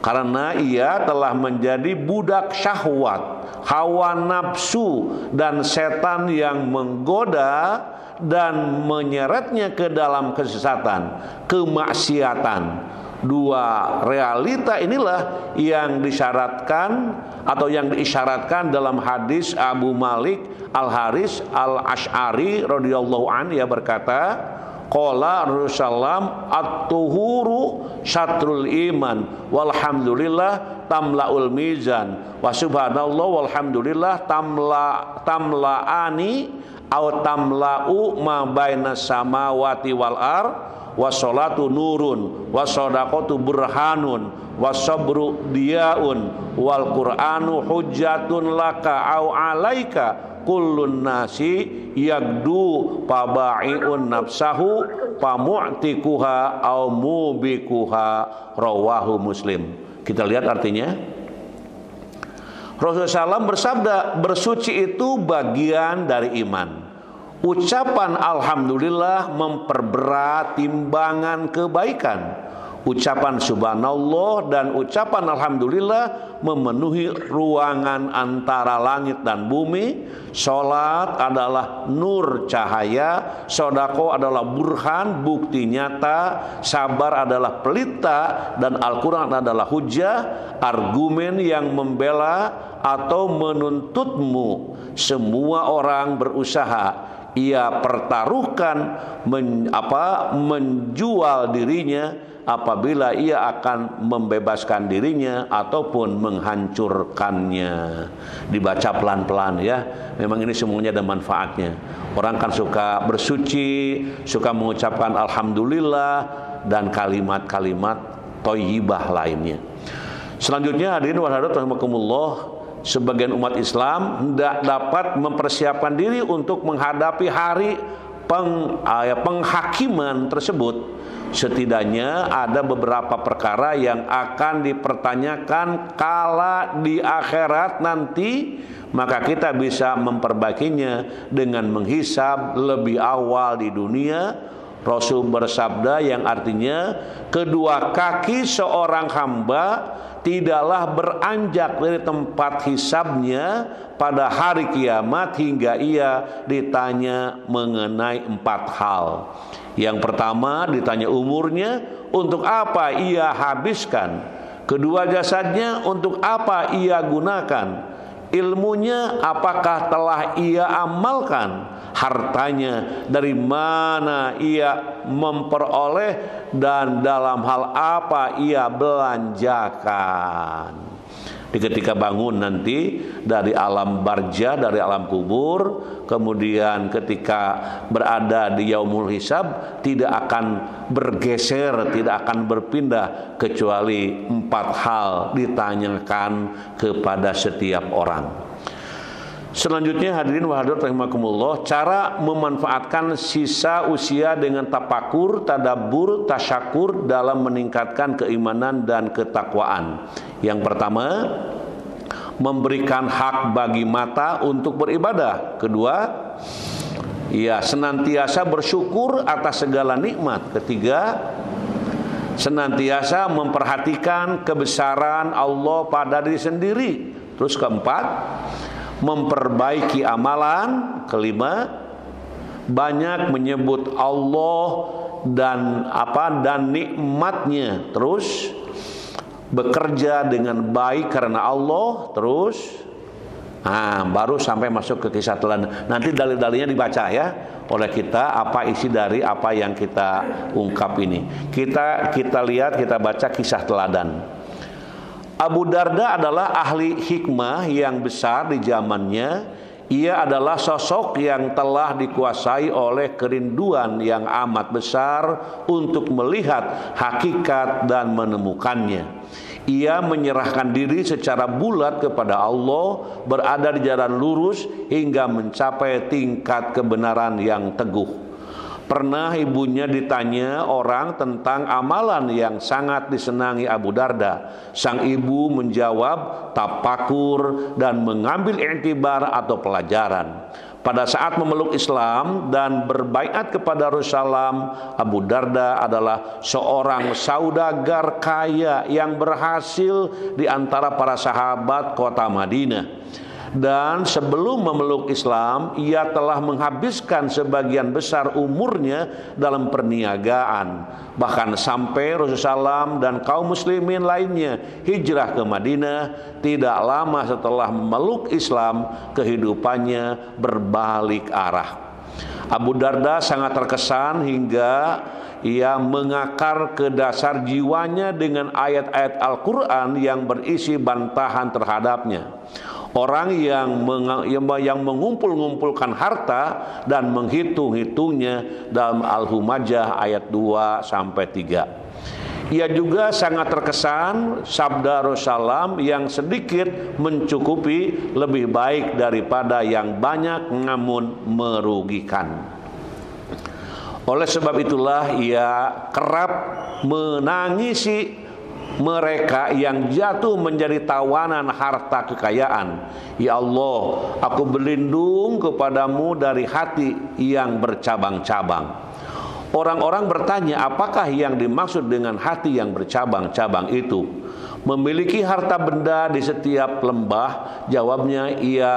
karena ia telah menjadi budak syahwat, hawa nafsu, dan setan yang menggoda dan menyeretnya ke dalam kesesatan, kemaksiatan. Dua realita inilah yang disyaratkan atau yang diisyaratkan dalam hadis Abu Malik Al-Haris Al-Asy'ari radhiyallahu an, ia berkata, qala Rasulullah at-tuhuru syatrul iman walhamdulillah tamlaul mizan wa subhanallah walhamdulillah tamlaani au tamlau ma bainas samawati wal ar wassalatu nurun wassadaqatu burhanun wassabru diyaun wal qur'anu hujjatun laka au alaika kullun nasi yagdu paba'iun nafsahu pamu'tikuha au mubikuha, rawahu Muslim. Kita lihat artinya. Rasulullah SAW bersabda, bersuci itu bagian dari iman. Ucapan alhamdulillah memperberat timbangan kebaikan. Ucapan subhanallah dan ucapan alhamdulillah memenuhi ruangan antara langit dan bumi. Salat adalah nur cahaya, sedekah adalah burhan bukti nyata, sabar adalah pelita, dan Al-Quran adalah hujah, argumen yang membela atau menuntutmu. Semua orang berusaha, ia pertaruhkan menjual dirinya apabila ia akan membebaskan dirinya ataupun menghancurkannya. Dibaca pelan-pelan ya. Memang ini semuanya ada manfaatnya. Orang kan suka bersuci, suka mengucapkan alhamdulillah dan kalimat-kalimat thayyibah lainnya. Selanjutnya hadirin wa hadirat rahimakumullah, sebagian umat Islam hendak dapat mempersiapkan diri untuk menghadapi hari penghakiman tersebut. Setidaknya ada beberapa perkara yang akan dipertanyakan kala di akhirat nanti, maka kita bisa memperbaikinya dengan menghisab lebih awal di dunia, Rasul bersabda yang artinya kedua kaki seorang hamba tidaklah beranjak dari tempat hisabnya pada hari kiamat hingga ia ditanya mengenai 4 hal. Yang pertama ditanya umurnya, untuk apa ia habiskan. Kedua, jasadnya untuk apa ia gunakan. Ilmunya apakah telah ia amalkan. Hartanya dari mana ia memperoleh dan dalam hal apa ia belanjakan. Di ketika bangun nanti dari alam barzah, dari alam kubur, kemudian ketika berada di yaumul hisab, tidak akan bergeser, tidak akan berpindah kecuali 4 hal ditanyakan kepada setiap orang. Selanjutnya hadirin wa hadirat rahimakumullah, cara memanfaatkan sisa usia dengan tafakur, tadabbur, tasyakur dalam meningkatkan keimanan dan ketakwaan. Yang pertama, memberikan hak bagi mata untuk beribadah. Kedua, senantiasa bersyukur atas segala nikmat. Ketiga, senantiasa memperhatikan kebesaran Allah pada diri sendiri. Terus keempat, memperbaiki amalan. Kelima, banyak menyebut Allah dan nikmatnya. Terus bekerja dengan baik karena Allah. Terus baru sampai masuk ke kisah teladan. Nanti dalil-dalilnya dibaca ya oleh kita, apa isi dari apa yang kita ungkap ini. Kita lihat, kita baca kisah teladan. Abu Darda adalah ahli hikmah yang besar di zamannya. Ia adalah sosok yang telah dikuasai oleh kerinduan yang amat besar untuk melihat hakikat dan menemukannya. Ia menyerahkan diri secara bulat kepada Allah, berada di jalan lurus hingga mencapai tingkat kebenaran yang teguh. Pernah ibunya ditanya orang tentang amalan yang sangat disenangi Abu Darda. Sang ibu menjawab tafakur dan mengambil iktibar atau pelajaran. Pada saat memeluk Islam dan berbaiat kepada Rasulullah, Abu Darda adalah seorang saudagar kaya yang berhasil di antara para sahabat kota Madinah. Dan sebelum memeluk Islam, ia telah menghabiskan sebagian besar umurnya dalam perniagaan. Bahkan sampai Rasulullah SAW dan kaum muslimin lainnya hijrah ke Madinah, tidak lama setelah memeluk Islam, kehidupannya berbalik arah. Abu Darda sangat terkesan hingga ia mengakar ke dasar jiwanya dengan ayat-ayat Al-Quran yang berisi bantahan terhadapnya. Orang yang mengumpul-ngumpulkan harta dan menghitung-hitungnya dalam Al-Humajah ayat 2-3. Ia juga sangat terkesan sabda Rasulullah yang sedikit mencukupi lebih baik daripada yang banyak namun merugikan. Oleh sebab itulah ia kerap menangisi mereka yang jatuh menjadi tawanan harta kekayaan. Ya Allah, aku berlindung kepadamu dari hati yang bercabang-cabang. Orang-orang bertanya, apakah yang dimaksud dengan hati yang bercabang-cabang itu? Memiliki harta benda di setiap lembah. Jawabnya, ia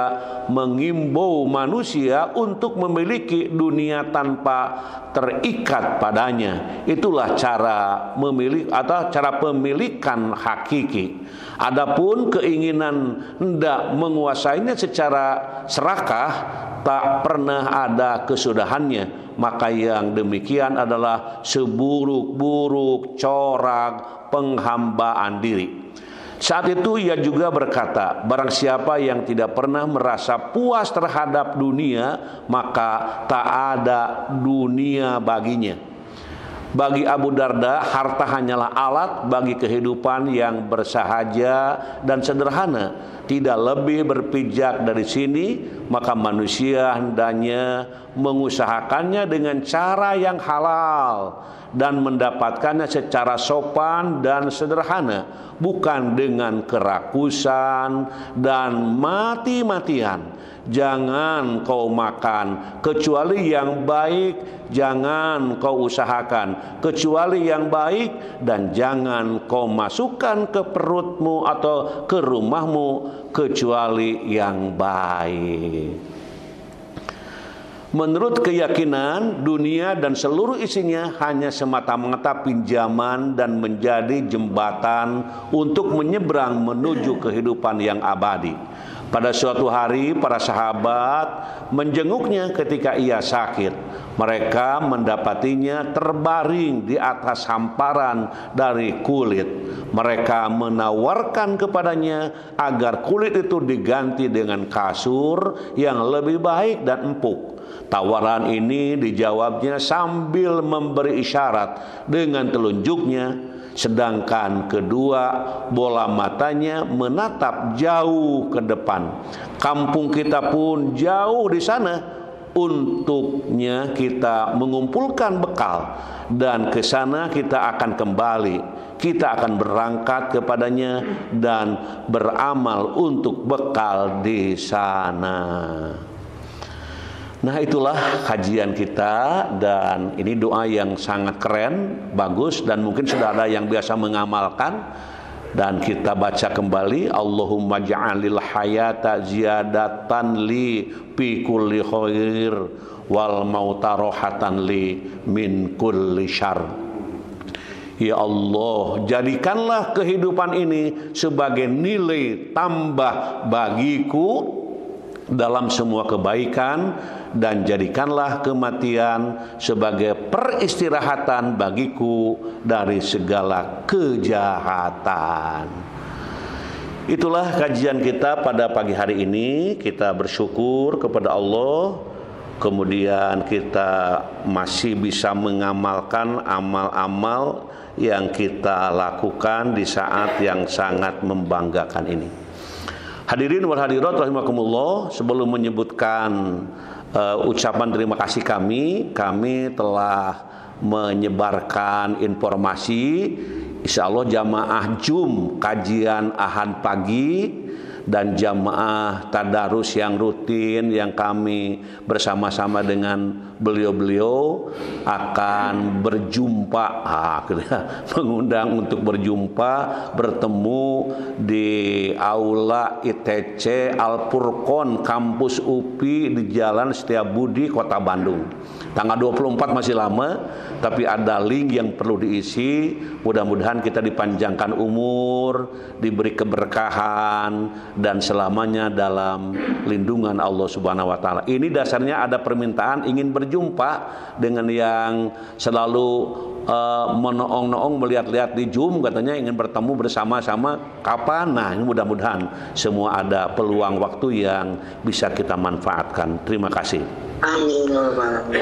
mengimbau manusia untuk memiliki dunia tanpa terikat padanya. Itulah cara memiliki atau cara pemilikan hakiki. Adapun keinginan hendak menguasainya secara serakah tak pernah ada kesudahannya. Maka yang demikian adalah seburuk-buruk corak penghambaan diri. Saat itu ia juga berkata, barang siapa yang tidak pernah merasa puas terhadap dunia, maka tak ada dunia baginya. Bagi Abu Darda, harta hanyalah alat bagi kehidupan yang bersahaja dan sederhana. Tidak lebih berpijak dari sini, maka manusia hendaknya mengusahakannya dengan cara yang halal dan mendapatkannya secara sopan dan sederhana, bukan dengan kerakusan dan mati-matian. Jangan kau makan kecuali yang baik, jangan kau usahakan kecuali yang baik, dan jangan kau masukkan ke perutmu atau ke rumahmu kecuali yang baik. Menurut keyakinan, dunia dan seluruh isinya hanya semata-mata pinjaman dan menjadi jembatan untuk menyeberang menuju kehidupan yang abadi. Pada suatu hari, para sahabat menjenguknya ketika ia sakit. Mereka mendapatinya terbaring di atas hamparan dari kulit. Mereka menawarkan kepadanya agar kulit itu diganti dengan kasur yang lebih baik dan empuk. Tawaran ini dijawabnya sambil memberi isyarat dengan telunjuknya, sedangkan kedua bola matanya menatap jauh ke depan. Kampung kita pun jauh di sana. Untuknya kita mengumpulkan bekal, dan ke sana kita akan kembali. Kita akan berangkat kepadanya dan beramal untuk bekal di sana. Nah, itulah kajian kita, dan ini doa yang sangat keren, bagus, dan mungkin sudah ada yang biasa mengamalkan. Dan kita baca kembali, Allahumma ja'alil hayata ziyadatan li fi kulli khair wal mauta rohatan li min kulli syarr. Ya Allah, jadikanlah kehidupan ini sebagai nilai tambah bagiku dalam semua kebaikan, dan jadikanlah kematian sebagai peristirahatan bagiku dari segala kejahatan. Itulah kajian kita pada pagi hari ini. Kita bersyukur kepada Allah, kemudian kita masih bisa mengamalkan amal-amal yang kita lakukan di saat yang sangat membanggakan ini. Hadirin wal hadirat rahimakumullah, sebelum menyebutkan ucapan terima kasih kami telah menyebarkan informasi, insya Allah jamaah Jum kajian Ahad pagi dan jamaah tadarus yang rutin yang kami bersama-sama dengan beliau-beliau akan berjumpa, mengundang untuk berjumpa, bertemu di Aula ITC Al-Furqon Kampus UPI di Jalan Setiabudi, Kota Bandung. Tanggal 24 masih lama, tapi ada link yang perlu diisi. Mudah-mudahan kita dipanjangkan umur, diberi keberkahan, dan selamanya dalam lindungan Allah Subhanahu wa taala. Ini dasarnya ada permintaan ingin berjumpa dengan yang selalu menoong-noong melihat-lihat di Zoom, katanya ingin bertemu bersama-sama kapan. Nah, ini mudah-mudahan semua ada peluang waktu yang bisa kita manfaatkan. Terima kasih. Amin.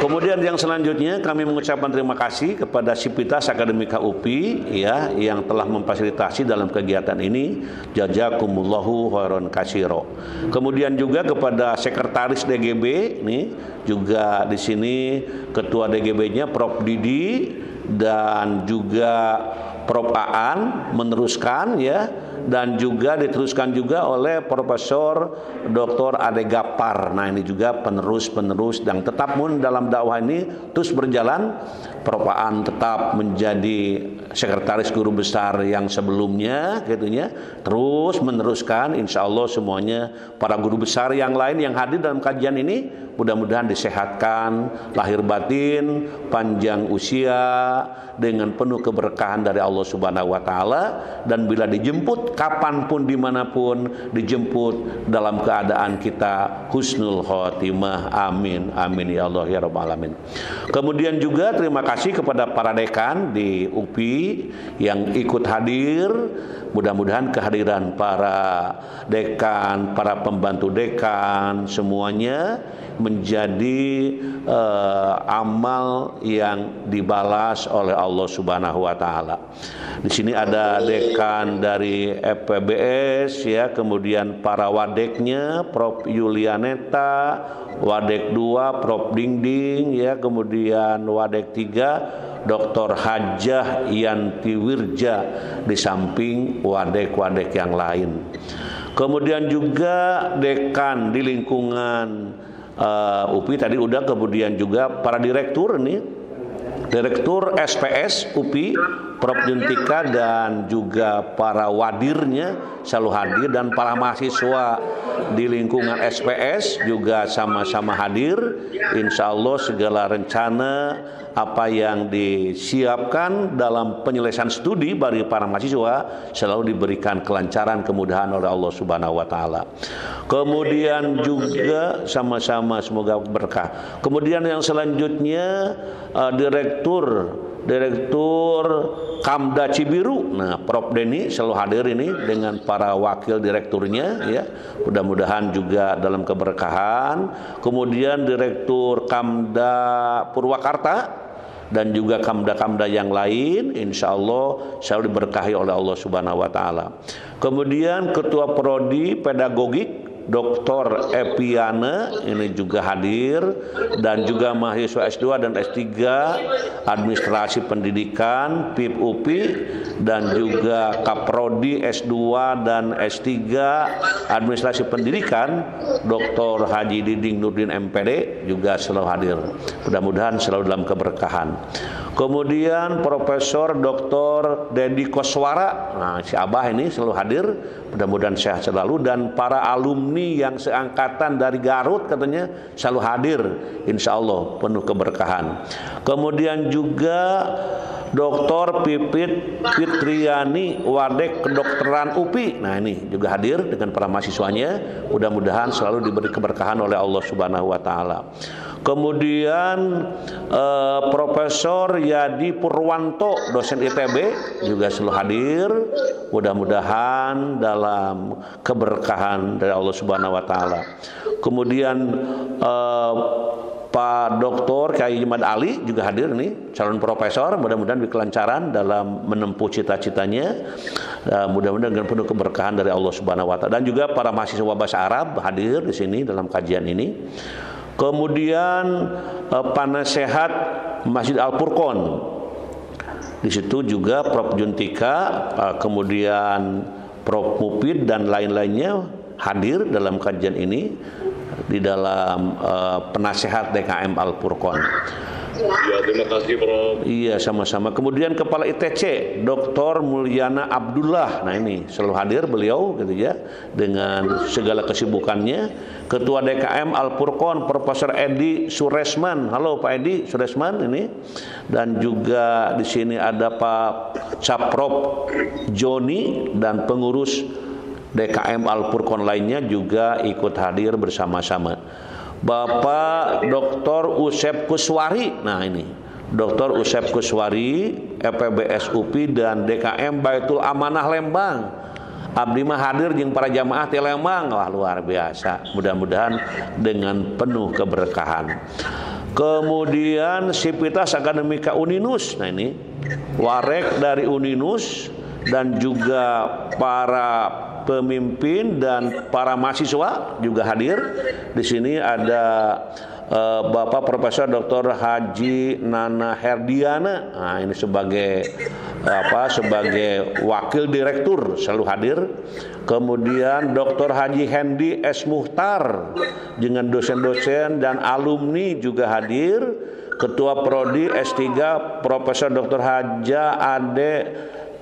Kemudian yang selanjutnya kami mengucapkan terima kasih kepada Sivitas Akademika UPI ya, yang telah memfasilitasi dalam kegiatan ini. Jazakumullahu khairan katsiro. Kemudian juga kepada Sekretaris DGB, ini juga di sini Ketua DGB-nya Prof Didi dan juga Prof Aan meneruskan ya, dan juga diteruskan juga oleh Profesor Dr. Ade Gapar. Nah, ini juga penerus yang tetap dalam dakwah ini terus berjalan. Prof Aan tetap menjadi sekretaris guru besar yang sebelumnya, gitunya, terus meneruskan. Insya Allah semuanya para guru besar yang lain yang hadir dalam kajian ini mudah-mudahan disehatkan lahir batin, panjang usia, dengan penuh keberkahan dari Allah Subhanahu wa taala, dan bila dijemput kapanpun dimanapun dijemput dalam keadaan kita husnul khotimah. Amin amin ya Allah ya rabbal alamin. Kemudian juga terima kasih kepada para dekan di UPI yang ikut hadir. Mudah-mudahan kehadiran para dekan, para pembantu dekan semuanya menjadi amal yang dibalas oleh Allah Subhanahu wa taala. Di sini ada dekan dari FPBS ya, kemudian para wadeknya Prof Yulianeta, Wadek 2 Prof Dingding ya, kemudian Wadek 3 Dr. Hajah Yanti Wirja di samping wadek-wadek yang lain. Kemudian juga dekan di lingkungan UPI tadi udah, kemudian juga para direktur nih, Direktur SPS UPI Prof. Juntika dan juga para wadirnya selalu hadir, dan para mahasiswa di lingkungan SPS juga sama-sama hadir. Insya Allah segala rencana apa yang disiapkan dalam penyelesaian studi bagi para mahasiswa selalu diberikan kelancaran, kemudahan oleh Allah Subhanahu wa taala. Kemudian juga sama-sama semoga berkah. Kemudian yang selanjutnya Direktur Kamda Cibiru, nah Prof. Denny selalu hadir ini dengan para wakil direkturnya ya. Mudah-mudahan juga dalam keberkahan. Kemudian Direktur Kamda Purwakarta dan juga kamda-kamda yang lain, insya Allah selalu diberkahi oleh Allah Subhanahu wa taala. Kemudian Ketua Prodi Pedagogik Dr. Epiana ini juga hadir, dan juga mahasiswa S2 dan S3 Administrasi Pendidikan PIP UPI, dan juga Kaprodi S2 dan S3 Administrasi Pendidikan Dr. Haji Diding Nurdin MPD juga selalu hadir. Mudah-mudahan selalu dalam keberkahan. Kemudian Profesor Dr. Dedi Koswara, nah si Abah ini selalu hadir, mudah-mudahan sehat selalu, dan para alumni yang seangkatan dari Garut katanya selalu hadir, insya Allah penuh keberkahan. Kemudian juga Dr. Pipit Fitriani Wadek Kedokteran UPI, nah ini juga hadir dengan para mahasiswanya, mudah-mudahan selalu diberi keberkahan oleh Allah Subhanahu wa taala. Kemudian Profesor Yadi Purwanto, dosen ITB juga selalu hadir. Mudah-mudahan dalam keberkahan dari Allah Subhanahu wa taala. Kemudian Pak Dr. Kyai Ahmad Ali juga hadir nih, calon profesor. Mudah-mudahan kelancaran dalam menempuh cita-citanya. Mudah-mudahan dengan penuh keberkahan dari Allah Subhanahu wa taala. Dan juga para mahasiswa bahasa Arab hadir di sini dalam kajian ini. Kemudian penasehat Masjid Al-Furqon, di situ juga Prof. Juntika, kemudian Prof. Mupid dan lain-lainnya hadir dalam kajian ini di dalam penasehat DKM Al-Furqon. Ya, terima kasih Prof. Iya, sama-sama. Kemudian Kepala ITC Dr. Mulyana Abdullah, nah ini selalu hadir beliau gitu ya, dengan segala kesibukannya. Ketua DKM Al-Furqon Profesor Edi Suresman, halo Pak Edi Suresman ini, dan juga di sini ada Pak Caprop Joni dan pengurus DKM Al-Furqon lainnya juga ikut hadir bersama-sama. Bapak Dr. Usep Kuswari, nah ini Dr. Usep Kuswari EPBS UPI dan DKM Baitul Amanah Lembang. Abdi mah hadir jeung para jamaah di Lembang, wah luar biasa. Mudah-mudahan dengan penuh keberkahan. Kemudian Sivitas Akademika Uninus, nah ini warek dari Uninus dan juga para pemimpin dan para mahasiswa juga hadir. Di sini ada Bapak Profesor Dr. Haji Nana Herdiana. Nah, ini sebagai sebagai wakil direktur selalu hadir. Kemudian Dr. Haji Hendi S. Muhtar dengan dosen-dosen dan alumni juga hadir. Ketua Prodi S3 Profesor Dr. Haja Ade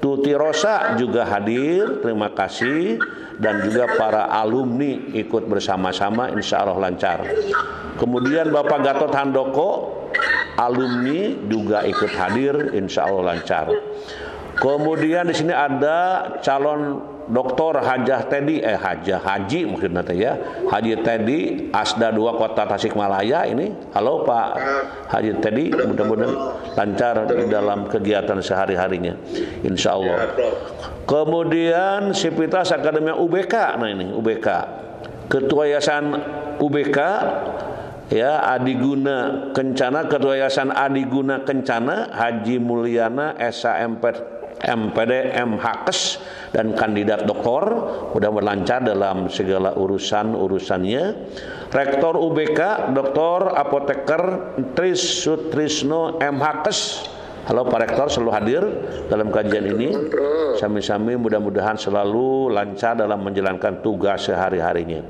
Tuti Rosa juga hadir, terima kasih, dan juga para alumni ikut bersama-sama, insya Allah lancar. Kemudian Bapak Gatot Handoko, alumni juga ikut hadir, insya Allah lancar. Kemudian di sini ada calon Dr. Hajah Teddy, Haji maksudnya ya, Haji Teddy Asda 2 Kota Tasikmalaya ini. Halo Pak Haji Teddy, mudah-mudahan lancar di dalam kegiatan sehari-harinya, insya Allah. Kemudian Sivitas Akademia UBK, nah ini UBK, Ketua Yayasan UBK ya Adiguna Kencana, Ketua Yayasan Adiguna Kencana Haji Mulyana SHMP MPD MHKes dan kandidat doktor, mudah-mudahan lancar dalam segala urusannya. Rektor UBK Dr. Apoteker Tris Sutrisno MHKes Halo Pak Rektor, selalu hadir dalam kajian ini. Sami-sami mudah-mudahan selalu lancar dalam menjalankan tugas sehari-harinya.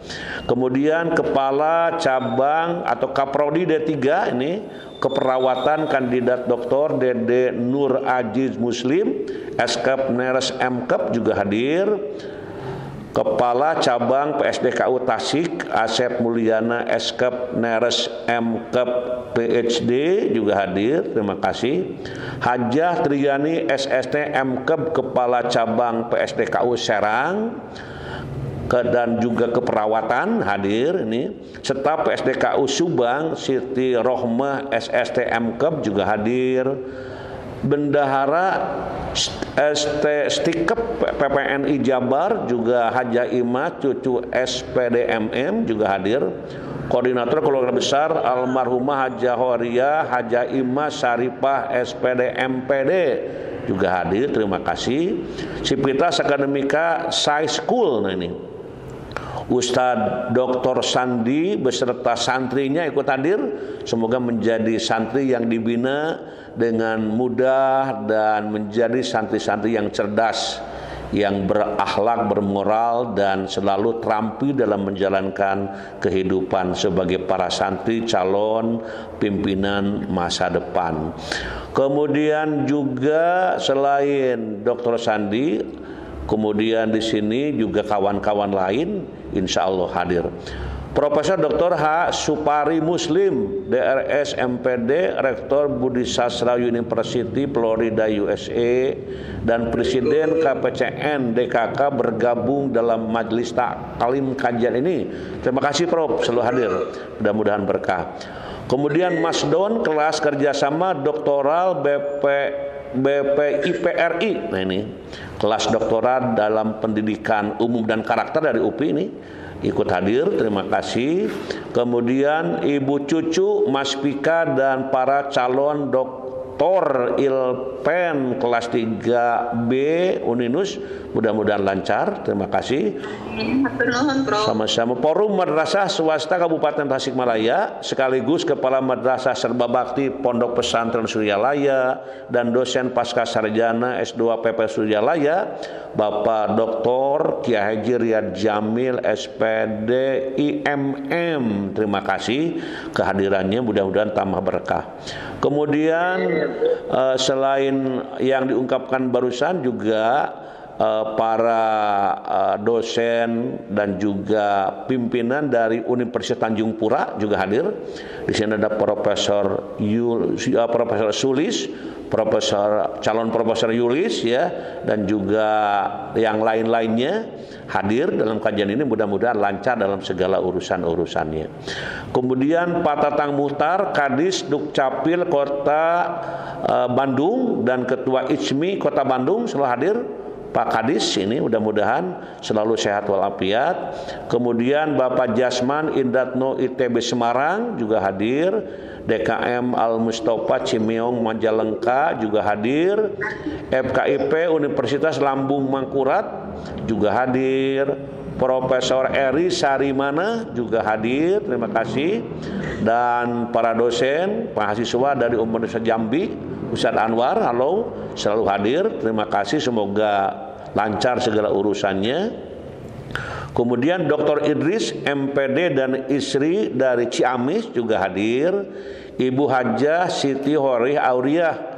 Kemudian Kepala Cabang atau Kaprodi D3 ini keperawatan kandidat Dr. Dede Nur Aziz Muslim, Eskep Neres Mkep juga hadir. Kepala Cabang PSDKU Tasik, Asep Mulyana Eskep Neres Mkep PhD juga hadir, terima kasih. Hajah Triyani SST Mkep Kepala Cabang PSDKU Serang dan juga keperawatan hadir ini, serta PSDKU Subang Siti Rohmah SST Mkep juga hadir. Bendahara Stikep PPNI Jabar juga Haja Ima cucu SPDMM juga hadir. Koordinator Keluarga Besar almarhumah Haja Horia Haja Ima Saripah SPD MPD juga hadir, terima kasih. Sivitas Akademika Sai School, nah ini Ustadz Dr. Sandi beserta santrinya ikut hadir. Semoga menjadi santri yang dibina dengan mudah dan menjadi santri-santri yang cerdas, yang berakhlak, bermoral, dan selalu terampil dalam menjalankan kehidupan sebagai para santri calon pimpinan masa depan. Kemudian juga selain Dr. Sandi, kemudian di sini juga kawan-kawan lain insya Allah hadir. Profesor Dr. H. Supari Muslim, DRS MPD, Rektor Budi Sastra University Florida USA, dan Presiden KPCN DKK bergabung dalam majelis taklim kajian ini. Terima kasih Prof, selalu hadir, mudah-mudahan berkah. Kemudian Mas Don, kelas kerjasama doktoral BPIPRI, nah ini kelas doktorat dalam pendidikan umum dan karakter dari UPI ini ikut hadir, terima kasih. Kemudian Ibu Cucu, Mas Pika, dan para calon doktor Ilpen kelas 3B Uninus mudah-mudahan lancar, terima kasih. Sama-sama. Forum Madrasah Swasta Kabupaten Tasikmalaya sekaligus Kepala Madrasah Serba Bakti Pondok Pesantren Suryalaya dan dosen pasca sarjana S2 PP Suryalaya Bapak Dr. Kiai Haji Riyad Jamil SPD IMM, terima kasih kehadirannya, mudah-mudahan tambah berkah. Kemudian selain yang diungkapkan barusan juga para dosen dan juga pimpinan dari Universitas Tanjung Pura juga hadir. Di sini ada Profesor Sulis, calon Profesor Yulis ya, dan juga yang lain-lainnya hadir dalam kajian ini, mudah-mudahan lancar dalam segala urusan-urusannya. Kemudian Pak Tatang Muhtar, Kadis Dukcapil Kota Bandung dan Ketua ICMI Kota Bandung selalu hadir. Pak Kadis ini mudah-mudahan selalu sehat walafiat. Kemudian Bapak Jasman Indatno ITB Semarang juga hadir. DKM Al Mustafa Cimeong Majalengka juga hadir. FKIP Universitas Lambung Mangkurat juga hadir. Profesor Eri Sarimana juga hadir, terima kasih. Dan para dosen, mahasiswa dari Universitas Jambi, Ustadz Anwar, halo, selalu hadir, terima kasih, semoga lancar segala urusannya. Kemudian Dr. Idris MPD dan istri dari Ciamis juga hadir. Ibu Hajah Siti Horih Auriah,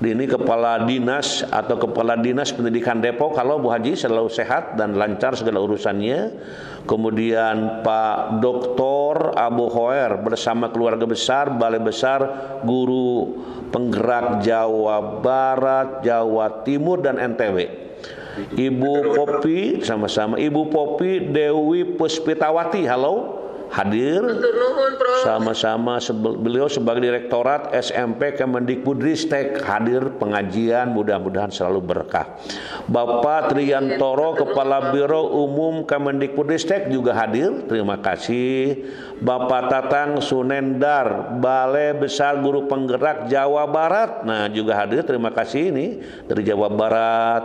ini Kepala Dinas atau Kepala Dinas Pendidikan Depok. Halo Bu Haji, selalu sehat dan lancar segala urusannya. Kemudian Pak Dr. Abu Hoer bersama keluarga besar Balai Besar Guru Penggerak Jawa Barat, Jawa Timur, dan NTW. Ibu Popi, sama-sama Ibu Popi Dewi Puspitawati, halo, hadir. Sama-sama beliau sebagai Direktorat SMP Kemendikbudristek hadir pengajian, mudah-mudahan selalu berkah. Bapak Triyantoro Kepala Biro Umum Kemendikbudristek juga hadir, terima kasih. Bapak Tatang Sunendar Balai Besar Guru Penggerak Jawa Barat, nah juga hadir, terima kasih ini dari Jawa Barat.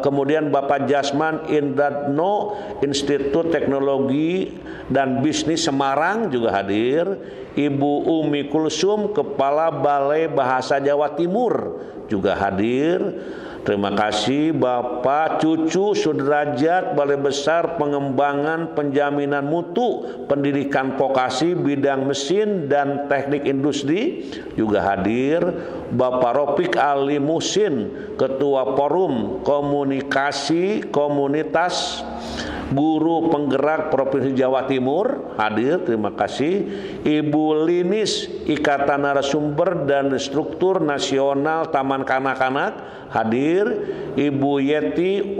Kemudian Bapak Jasman Indadno Institut Teknologi dan Bisnis Semarang juga hadir. Ibu Umi Kulsum, Kepala Balai Bahasa Jawa Timur juga hadir. Terima kasih Bapak Cucu Sudrajat, Balai Besar Pengembangan Penjaminan Mutu Pendidikan Vokasi Bidang Mesin dan Teknik Industri juga hadir. Bapak Ropik Ali Musin, Ketua Forum Komunikasi Komunitas Guru Penggerak Provinsi Jawa Timur hadir, terima kasih. Ibu Linis, Ikatan Narasumber dan Struktur Nasional Taman Kanak-Kanak hadir. Ibu Yeti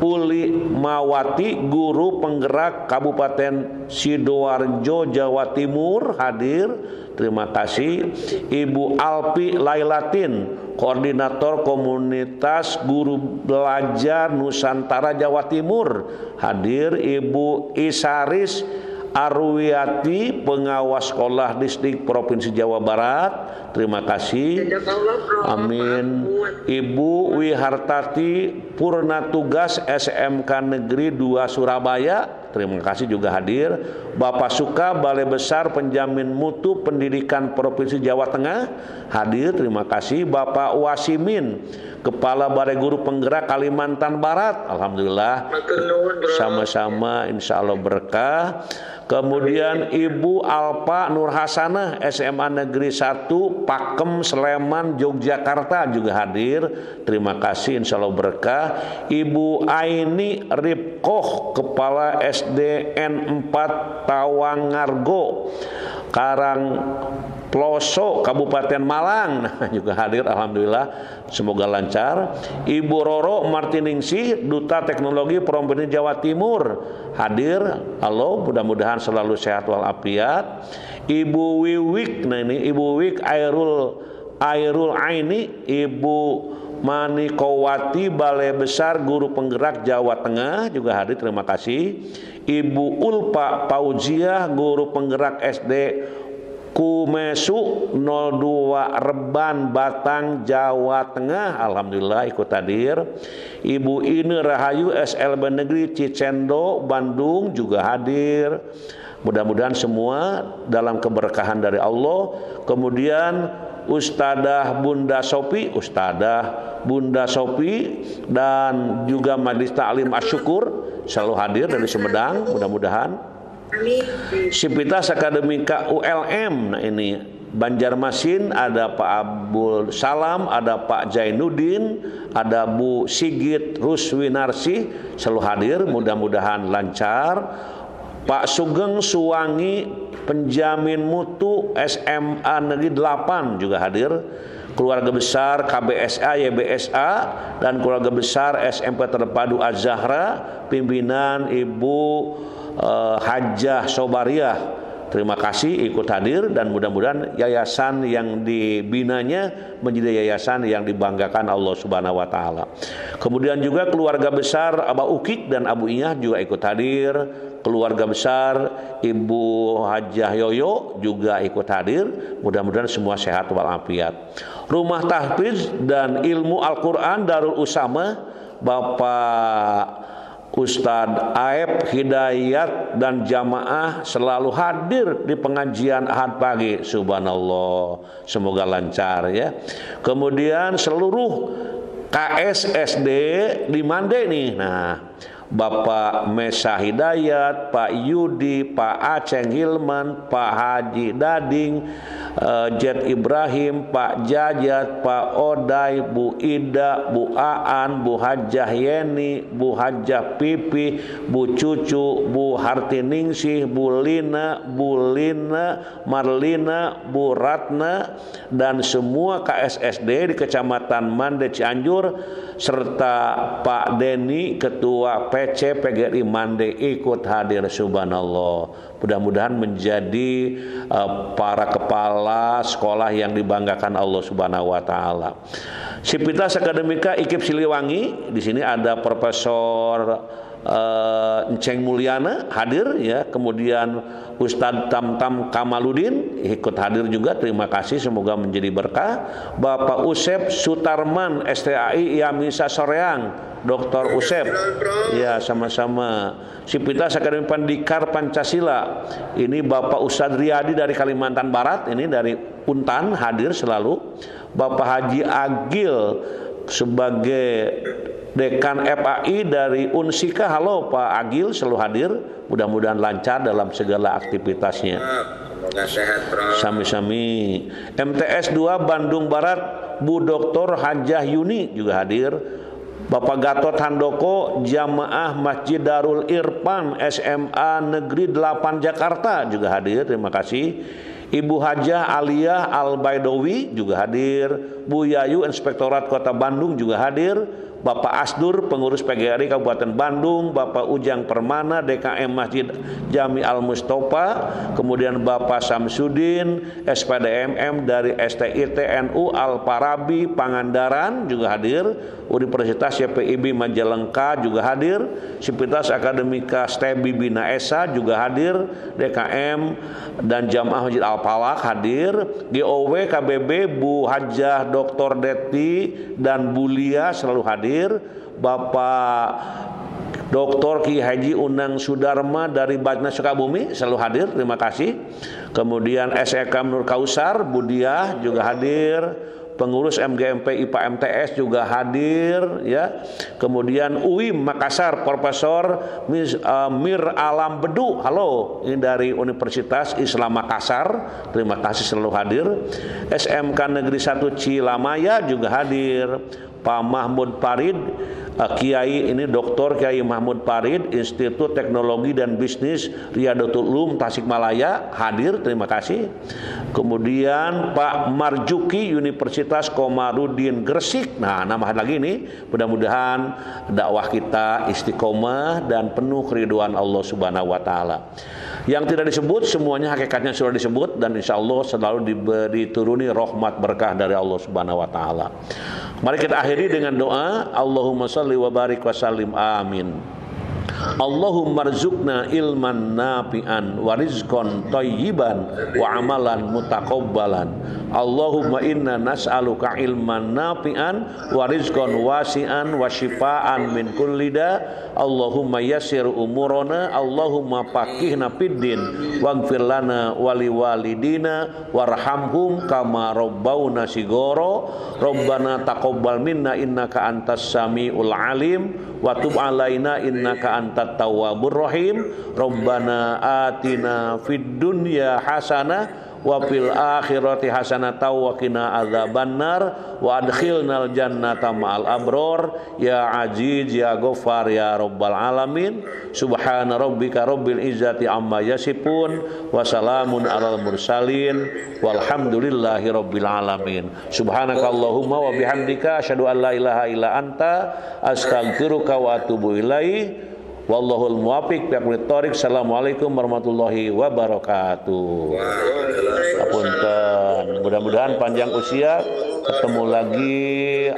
Uli Mawati, Guru Penggerak Kabupaten Sidoarjo Jawa Timur hadir, terima kasih. Ibu Alpi Lailatin, Koordinator Komunitas Guru Belajar Nusantara Jawa Timur hadir. Ibu Isaris Arwiati, Pengawas Sekolah Distrik Provinsi Jawa Barat, terima kasih. Amin. Ibu Wihartati Purna Tugas SMK Negeri 2 Surabaya, terima kasih juga hadir. Bapak Suka, Balai Besar Penjamin Mutu Pendidikan Provinsi Jawa Tengah hadir, terima kasih. Bapak Wasimin, Kepala Balai Guru Penggerak Kalimantan Barat, alhamdulillah, sama-sama insya Allah berkah. Kemudian Ibu Alpa Nur Hasanah, SMA Negeri 1 Pakem Sleman Yogyakarta juga hadir, terima kasih insya Allah berkah. Ibu Aini Ripkoh, Kepala SDN 4 Tawangargo Karang Ploso Kabupaten Malang juga hadir, alhamdulillah, semoga lancar. Ibu Roro Martiningsih, Duta Teknologi Provinsi Jawa Timur hadir, halo, mudah-mudahan selalu sehat walafiat. Ibu Wiwik, nah ini Ibu Wiwik Airul Aini, Ibu Manikowati, Balai Besar Guru Penggerak Jawa Tengah juga hadir, terima kasih. Ibu Ulpa Pauziah, Guru Penggerak SD Kumesu 02 Reban Batang Jawa Tengah, alhamdulillah ikut hadir. Ibu Ine Rahayu SLB Negeri Cicendo Bandung juga hadir. Mudah-mudahan semua dalam keberkahan dari Allah. Kemudian Ustadzah Bunda Sopi dan juga Majelis Ta'lim Asyukur selalu hadir dari Sumedang, mudah-mudahan. Sivitas Akademika ULM, nah ini Banjarmasin, ada Pak Abdul Salam, ada Pak Zainuddin, ada Bu Sigit Ruswinarsi selalu hadir, mudah-mudahan lancar. Pak Sugeng Suwangi, Penjamin Mutu SMA Negeri 8 juga hadir. Keluarga besar KBSA, YBSA, dan keluarga besar SMP Terpadu Az-Zahra, pimpinan Ibu Hajah Sobariah, terima kasih ikut hadir, dan mudah-mudahan yayasan yang dibinanya menjadi yayasan yang dibanggakan Allah Subhanahu wa taala. Kemudian juga keluarga besar Abah Ukik dan Abu Inyah juga ikut hadir. Keluarga besar Ibu Hajah Yoyo juga ikut hadir. Mudah-mudahan semua sehat walafiat. Rumah Tahfiz dan Ilmu Al-Qur'an Darul Usama, Bapak Ustadz Aib Hidayat dan jamaah selalu hadir di pengajian Ahad pagi, subhanallah, semoga lancar ya. Kemudian seluruh KSSD di Mande nih, nah Bapak Mesa Hidayat, Pak Yudi, Pak Aceng Hilman, Pak Haji Dading, Jet Ibrahim, Pak Jajat, Pak Oday, Bu Ida, Bu Aan, Bu Hajah Yeni, Bu Hajah Pipi, Bu Cucu, Bu Hartiningsih, Bu Lina, Marlina, Bu Ratna, dan semua KSSD di Kecamatan Mande Cianjur, serta Pak Deni, Ketua PC PGRI Mande ikut hadir, subhanallah. Mudah-mudahan menjadi para kepala sekolah yang dibanggakan Allah Subhanahu wa taala. Sivitas Akademika IKIP Siliwangi, di sini ada Profesor Enceng Mulyana hadir ya. Kemudian Ustadz Tamtam Kamaludin ikut hadir juga, terima kasih, semoga menjadi berkah. Bapak Usep Sutarman STAI Yamisa Soreang, Dr. Usep, ya sama-sama. Sivitas Akademi Pendikar Pancasila, ini Bapak Ustadz Riyadi dari Kalimantan Barat, ini dari Untan hadir selalu. Bapak Haji Agil sebagai Dekan FAI dari Unsika, halo Pak Agil, selalu hadir. Mudah-mudahan lancar dalam segala aktivitasnya. Sami-sami. MTS 2 Bandung Barat, Bu Dr. Hajah Yuni juga hadir. Bapak Gatot Handoko, Jamaah Masjid Darul Irfan SMA Negeri 8 Jakarta juga hadir, terima kasih. Ibu Hajah Aliyah Al-Baidowi juga hadir. Bu Yayu Inspektorat Kota Bandung juga hadir. Bapak Asdur pengurus PGRI Kabupaten Bandung, Bapak Ujang Permana DKM Masjid Jami Al-Mustofa, kemudian Bapak Samsudin SPDMM dari STIT NU Al-Farabi Pangandaran juga hadir. Universitas YPIB Majalengka juga hadir. Sivitas Akademika STEBI Bina Esa juga hadir. DKM dan Jamaah Masjid Al-Falak hadir. GOW KBB Bu Hajah Dr. Deti dan Bu Lia selalu hadir. Bapak Dr. Ki Haji Unang Sudarma dari Bajnas Sukabumi selalu hadir, terima kasih. Kemudian SEK Nur Kausar Budiah juga hadir. Pengurus MGMP IPA MTS juga hadir, ya. Kemudian UIM Makassar Profesor Mir Alam Bedu, halo, ini dari Universitas Islam Makassar, terima kasih selalu hadir. SMK Negeri 1 Cilamaya juga hadir. Pak Mahmud Farid, Kiai ini Dr. Kiai Mahmud Farid, Institut Teknologi dan Bisnis Riyadatul Ulum Tasikmalaya hadir, terima kasih. Kemudian Pak Marjuki Universitas Komarudin Gresik, nah nama lagi ini, mudah-mudahan dakwah kita istiqomah dan penuh keridhaan Allah Subhanahu wa Ta'ala. Yang tidak disebut semuanya hakikatnya sudah disebut, dan insya Allah selalu dituruni rahmat berkah dari Allah Subhanahu wa Ta'ala. Mari kita akhiri dengan doa. Allahumma salli wa barik wa sallim, amin. Allahumma rzuqna ilman nafi'an wa rizqan thayyiban wa amalan mutaqabbalan. Allahumma inna nas'aluka ilman nafi'an wa rizqan wasi'an wa shifaan min kulli da. Allahumma yassir umurana, Allahumma faqihna fiddin waghfir lana wa liwalidina warhamhum kama rabbawna sigoro. Rabbana taqabbal minna innaka antas samiul alim wa tub alaina innaka antat tawwabur rahim. Rabbana atina fid dunya hasanah wa fil akhirati hasanatan wa qina adzabannar wa adkhilnal jannata ma'al abror ya aziz ya ghaffar ya rabbal alamin. Subhana rabbika rabbil izzati amma yasifun wa salamun alal mursalin walhamdulillahi rabbil alamin. Subhanakallahumma wa bihamdika asyhadu an la ilaha illa anta astaghfiruka wa atubu ilaik. Wallahul muwaffiq biaqwit thoriq. Assalamualaikum warahmatullahi wabarakatuh. Apunten. Mudah-mudahan panjang usia, ketemu lagi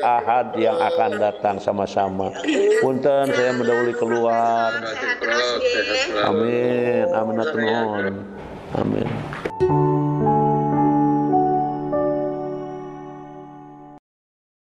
Ahad yang akan datang sama-sama. Punten, saya mendahului keluar. Amin. Amin. Amin.